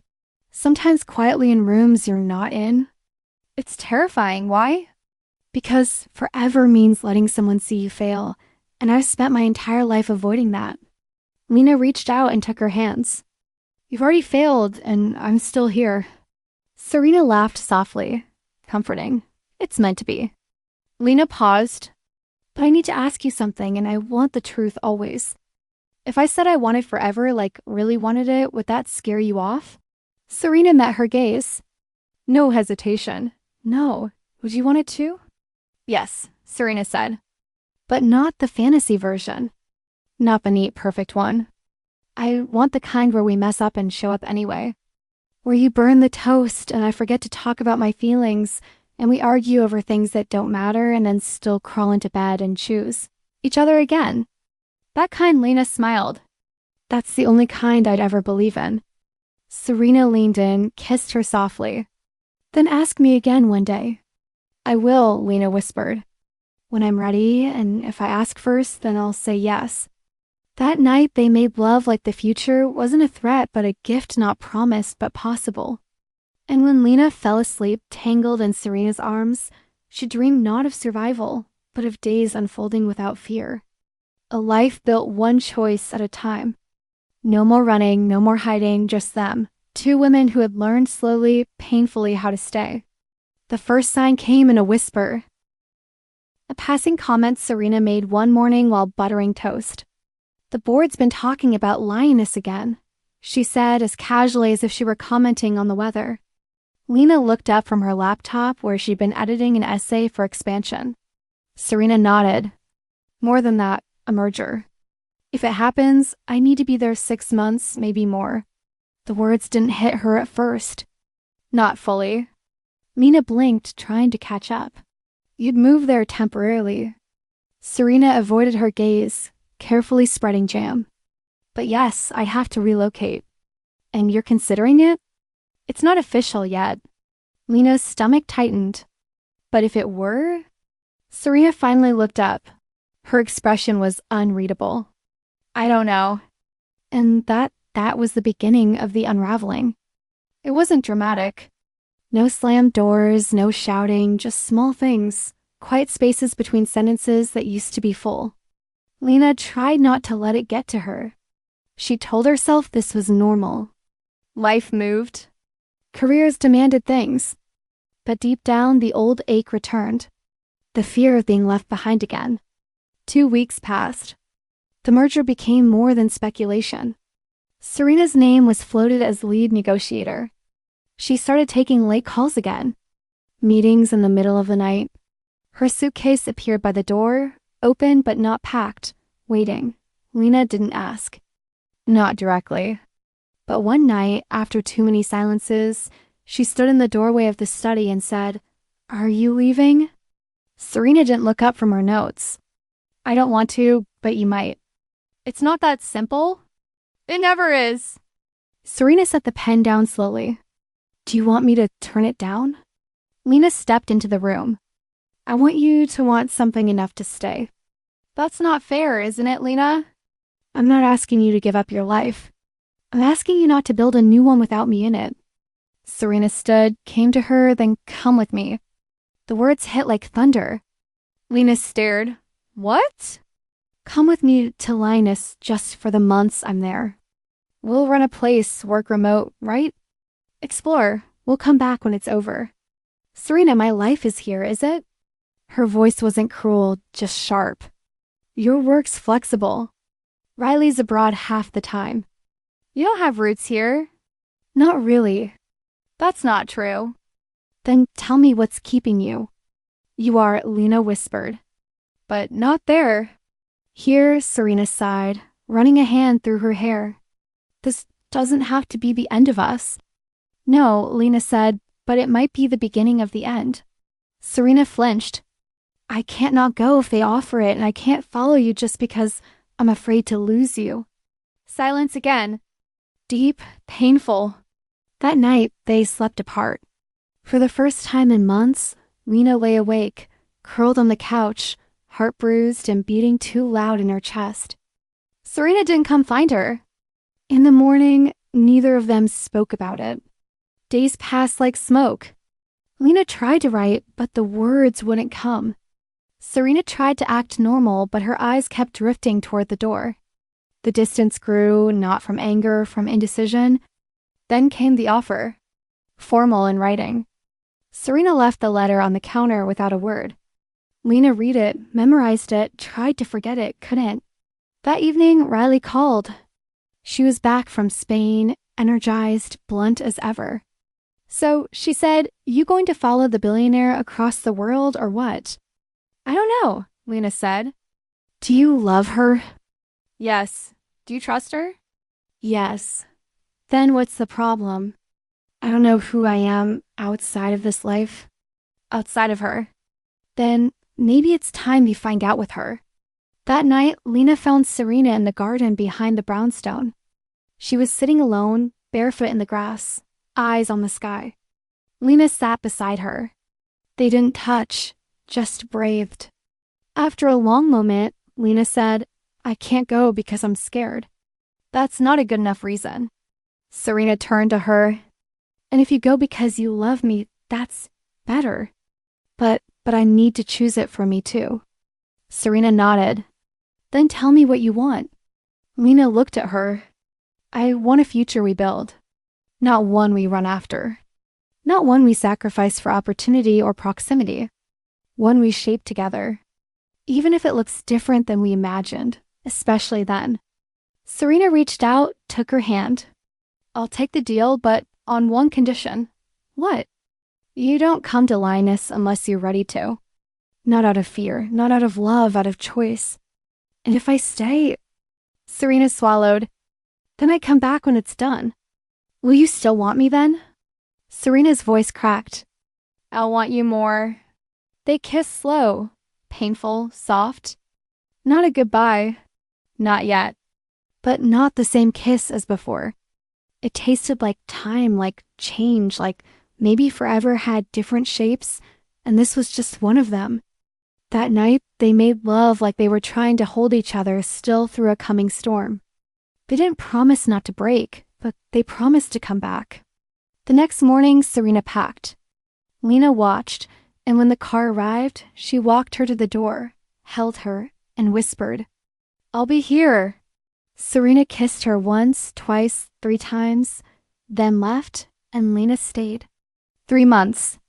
Sometimes quietly in rooms you're not in. It's terrifying. Why? Because forever means letting someone see you fail, and I've spent my entire life avoiding that. Lena reached out and took her hands. You've already failed, and I'm still here. Serena laughed softly, comforting. It's meant to be. Lena paused. But I need to ask you something, and I want the truth always. If I said I wanted forever, like really wanted it, would that scare you off? Serena met her gaze. No hesitation. No. Would you want it too? Yes, Serena said. But not the fantasy version. Not the neat, perfect one. I want the kind where we mess up and show up anyway. Where you burn the toast and I forget to talk about my feelings and we argue over things that don't matter and then still crawl into bed and choose each other again. That kind. Lena smiled. That's the only kind I'd ever believe in. Serena leaned in, kissed her softly. Then ask me again one day. I will, Lena whispered. When I'm ready, and if I ask first, then I'll say yes. That night they made love like the future wasn't a threat but a gift not promised but possible. And when Lena fell asleep, tangled in Serena's arms, she dreamed not of survival, but of days unfolding without fear. A life built one choice at a time. No more running, no more hiding, just them. Two women who had learned slowly, painfully how to stay. The first sign came in a whisper. A passing comment Serena made one morning while buttering toast. The board's been talking about lioness again, she said as casually as if she were commenting on the weather. Lena looked up from her laptop where she'd been editing an essay for expansion. Serena nodded. More than that, a merger. If it happens, I need to be there 6 months, maybe more. The words didn't hit her at first. Not fully. Lena blinked, trying to catch up. You'd move there temporarily. Serena avoided her gaze, carefully spreading jam. But yes, I have to relocate. And you're considering it? It's not official yet. Lena's stomach tightened. But if it were? Serena finally looked up. Her expression was unreadable. I don't know. And that was the beginning of the unraveling. It wasn't dramatic. No slammed doors, no shouting, just small things, quiet spaces between sentences that used to be full. Lena tried not to let it get to her. She told herself this was normal. Life moved. Careers demanded things. But deep down, the old ache returned. The fear of being left behind again. 2 weeks passed. The merger became more than speculation. Serena's name was floated as lead negotiator. She started taking late calls again. Meetings in the middle of the night. Her suitcase appeared by the door, open but not packed, waiting. Lena didn't ask. Not directly. But one night, after too many silences, she stood in the doorway of the study and said, Are you leaving? Serena didn't look up from her notes. I don't want to, but you might. It's not that simple. It never is. Serena set the pen down slowly. Do you want me to turn it down? Lena stepped into the room. I want you to want something enough to stay. That's not fair, isn't it, Lena? I'm not asking you to give up your life. I'm asking you not to build a new one without me in it. Serena stood, came to her, then come with me. The words hit like thunder. Lena stared. What? Come with me to Linus just for the months I'm there. We'll run a place, work remote, right? Explore. We'll come back when it's over. Serena, my life is here, is it? Her voice wasn't cruel, just sharp. Your work's flexible. Riley's abroad half the time. You don't have roots here. Not really. That's not true. Then tell me what's keeping you. You are, Lena whispered. But not there. Here, Serena sighed, running a hand through her hair. This doesn't have to be the end of us. No, Lena said, but it might be the beginning of the end. Serena flinched. I can't not go if they offer it, and I can't follow you just because I'm afraid to lose you. Silence again. Deep, painful. That night, they slept apart. For the first time in months, Lena lay awake, curled on the couch, heart bruised and beating too loud in her chest. Serena didn't come find her. In the morning, neither of them spoke about it. Days passed like smoke. Lena tried to write, but the words wouldn't come. Serena tried to act normal, but her eyes kept drifting toward the door. The distance grew, not from anger, from indecision. Then came the offer, formal in writing. Serena left the letter on the counter without a word. Lena read it, memorized it, tried to forget it, couldn't. That evening, Riley called. She was back from Spain, energized, blunt as ever. So, she said, you going to follow the billionaire across the world or what? I don't know, Lena said. Do you love her? Yes. Do you trust her? Yes. Then what's the problem? I don't know who I am outside of this life. Outside of her. Then maybe it's time you find out with her. That night, Lena found Serena in the garden behind the brownstone. She was sitting alone, barefoot in the grass, eyes on the sky. Lena sat beside her. They didn't touch, just breathed. After a long moment, Lena said, I can't go because I'm scared. That's not a good enough reason. Serena turned to her. And if you go because you love me, that's better. But I need to choose it for me too. Serena nodded. Then tell me what you want. Lena looked at her. I want a future we build. Not one we run after. Not one we sacrifice for opportunity or proximity. One we shape together. Even if it looks different than we imagined, especially then. Serena reached out, took her hand. I'll take the deal, but on one condition. What? You don't come to Linus unless you're ready to. Not out of fear, not out of love, out of choice. And if I stay... Serena swallowed. Then I come back when it's done. Will you still want me then? Serena's voice cracked. I'll want you more. They kissed slow, painful, soft. Not a goodbye. Not yet. But not the same kiss as before. It tasted like time, like change, like maybe forever had different shapes, and this was just one of them. That night, they made love like they were trying to hold each other still through a coming storm. They didn't promise not to break, but they promised to come back. The next morning, Serena packed. Lena watched, and when the car arrived, she walked her to the door, held her, and whispered, I'll be here. Serena kissed her once, twice, 3 times, then left, and Lena stayed. 3 months.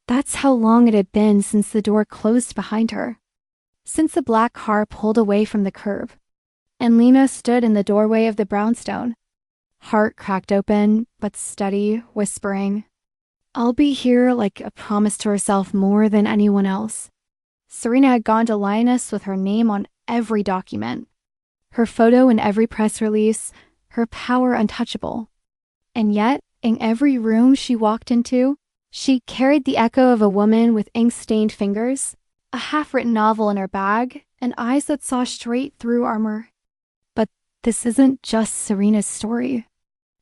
That's how long it had been since the door closed behind her. Since the black car pulled away from the curb, and Lena stood in the doorway of the brownstone. Heart cracked open, but steady, whispering, I'll be here, like a promise to herself more than anyone else. Serena had gone to Linus with her name on every document, her photo in every press release, her power untouchable. And yet, in every room she walked into, she carried the echo of a woman with ink-stained fingers, a half-written novel in her bag, and eyes that saw straight through armor. But this isn't just Serena's story.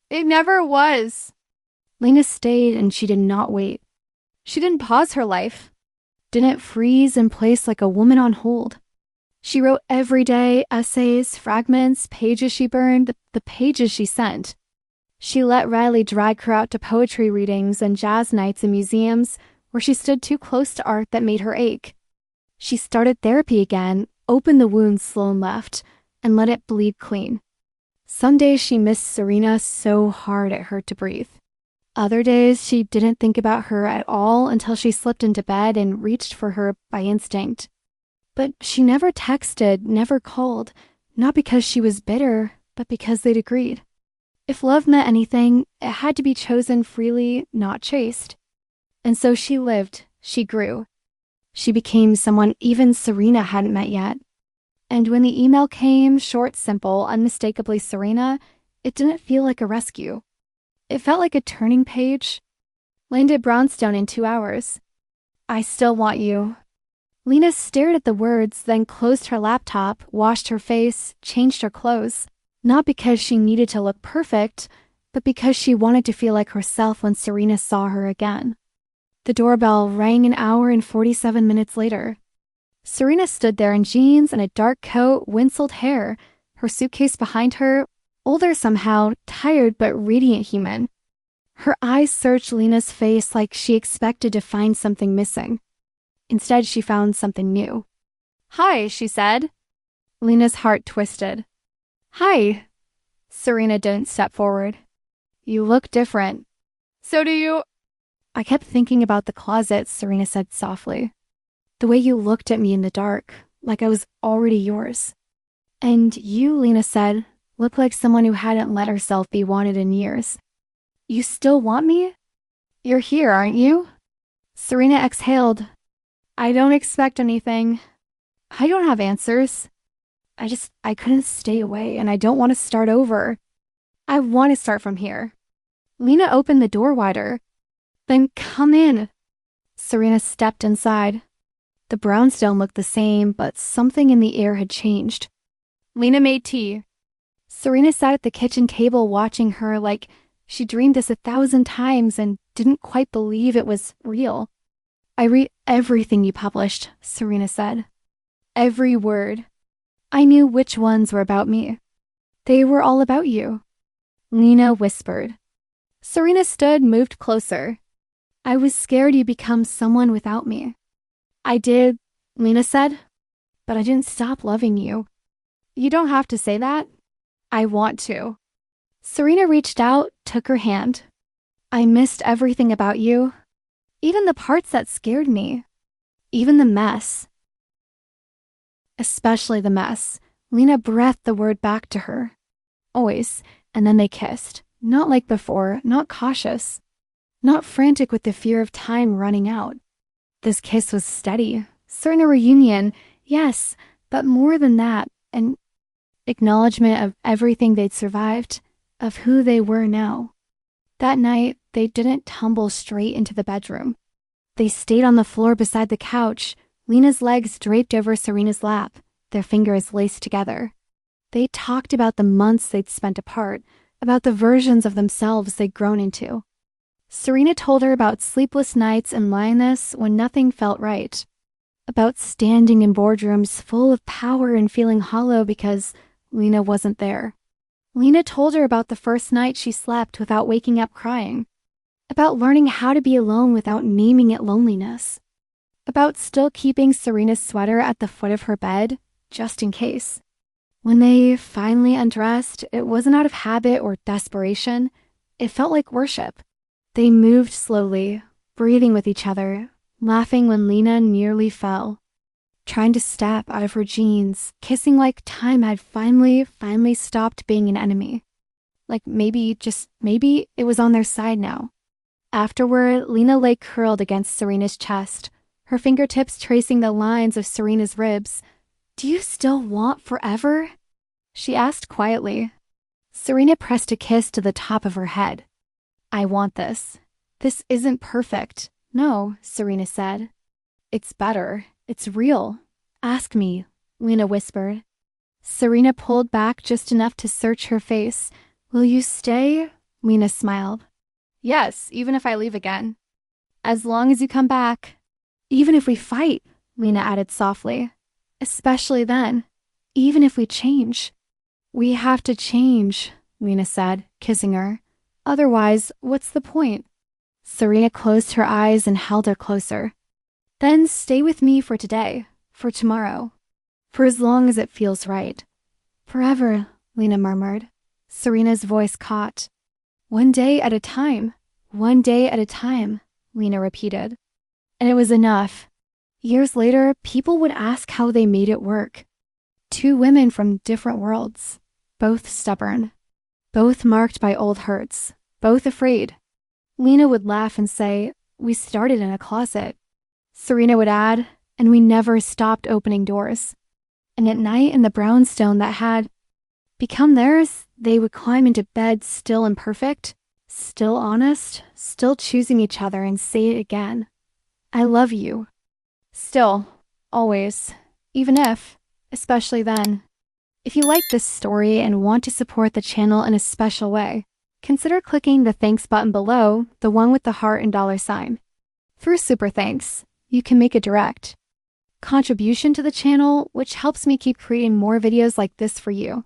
It never was. Lena stayed and she did not wait. She didn't pause her life, didn't freeze in place like a woman on hold. She wrote every day, essays, fragments, pages she burned, the pages she sent. She let Riley drag her out to poetry readings and jazz nights in museums where she stood too close to art that made her ache. She started therapy again, opened the wound Sloane left, and let it bleed clean. Some days she missed Serena so hard it hurt to breathe. Other days she didn't think about her at all until she slipped into bed and reached for her by instinct. But she never texted, never called, not because she was bitter, but because they'd agreed. If love meant anything, it had to be chosen freely, not chased. And so she lived, she grew. She became someone even Serena hadn't met yet. And when the email came, short, simple, unmistakably Serena, it didn't feel like a rescue. It felt like a turning page. Landed Brownstone in 2 hours. I still want you. Lena stared at the words, then closed her laptop, washed her face, changed her clothes. Not because she needed to look perfect, but because she wanted to feel like herself when Serena saw her again. The doorbell rang an hour and 47 minutes later. Serena stood there in jeans and a dark coat, winceled hair, her suitcase behind her, older somehow, tired but radiant human. Her eyes searched Lena's face like she expected to find something missing. Instead, she found something new. "Hi," she said. Lena's heart twisted. "Hi." Serena didn't step forward. "You look different." "So do you." "I kept thinking about the closet," Serena said softly. "The way you looked at me in the dark, like I was already yours. And you," Lena said, "look like someone who hadn't let herself be wanted in years. You still want me? You're here, aren't you?" Serena exhaled. "I don't expect anything. I don't have answers. I couldn't stay away, and I don't want to start over. I want to start from here." Lena opened the door wider. "Then come in." Serena stepped inside. The brownstone looked the same, but something in the air had changed. Lena made tea. Serena sat at the kitchen table watching her like she dreamed this 1,000 times and didn't quite believe it was real. "I read everything you published," Serena said. "Every word. I knew which ones were about me. They were all about you." Lena whispered. Serena stood, moved closer. "I was scared you'd become someone without me." "I did," Lena said, "but I didn't stop loving you." "You don't have to say that." "I want to." Serena reached out, took her hand. "I missed everything about you. Even the parts that scared me. Even the mess. Especially the mess." Lena breathed the word back to her. Always, and then they kissed. Not like before, not cautious. Not frantic with the fear of time running out. This kiss was steady. Certain a reunion, yes, but more than that, an acknowledgement of everything they'd survived, of who they were now. That night, they didn't tumble straight into the bedroom. They stayed on the floor beside the couch, Lena's legs draped over Serena's lap, their fingers laced together. They talked about the months they'd spent apart, about the versions of themselves they'd grown into. Serena told her about sleepless nights and lioness when nothing felt right, about standing in boardrooms full of power and feeling hollow because Lena wasn't there. Lena told her about the first night she slept without waking up crying, about learning how to be alone without naming it loneliness, about still keeping Serena's sweater at the foot of her bed, just in case. When they finally undressed, it wasn't out of habit or desperation. It felt like worship. They moved slowly, breathing with each other, laughing when Lena nearly fell, trying to step out of her jeans, kissing like time had finally stopped being an enemy. Like maybe, just maybe, it was on their side now. Afterward, Lena lay curled against Serena's chest, her fingertips tracing the lines of Serena's ribs. "Do you still want forever?" she asked quietly. Serena pressed a kiss to the top of her head. "I want this. This isn't perfect." "No," Serena said. "It's better. It's real. Ask me," Lena whispered. Serena pulled back just enough to search her face. "Will you stay?" Lena smiled. "Yes, even if I leave again." As long as you come back. Even if we fight, Lena added softly. Especially then. Even if we change. We have to change, Lena said, kissing her. Otherwise, what's the point? Serena closed her eyes and held her closer. Then stay with me for today, for tomorrow, for as long as it feels right. Forever, Lena murmured. Serena's voice caught. One day at a time, Lena repeated. And it was enough. Years later, people would ask how they made it work. Two women from different worlds, both stubborn, both marked by old hurts, both afraid. Lena would laugh and say, we started in a closet. Serena would add, and we never stopped opening doors. And at night in the brownstone that had become theirs, they would climb into bed still imperfect, still honest, still choosing each other and say it again. I love you. Still, always, even if, especially then. If you like this story and want to support the channel in a special way, consider clicking the thanks button below, the one with the heart and $sign. Through Super Thanks, you can make a direct contribution to the channel, which helps me keep creating more videos like this for you.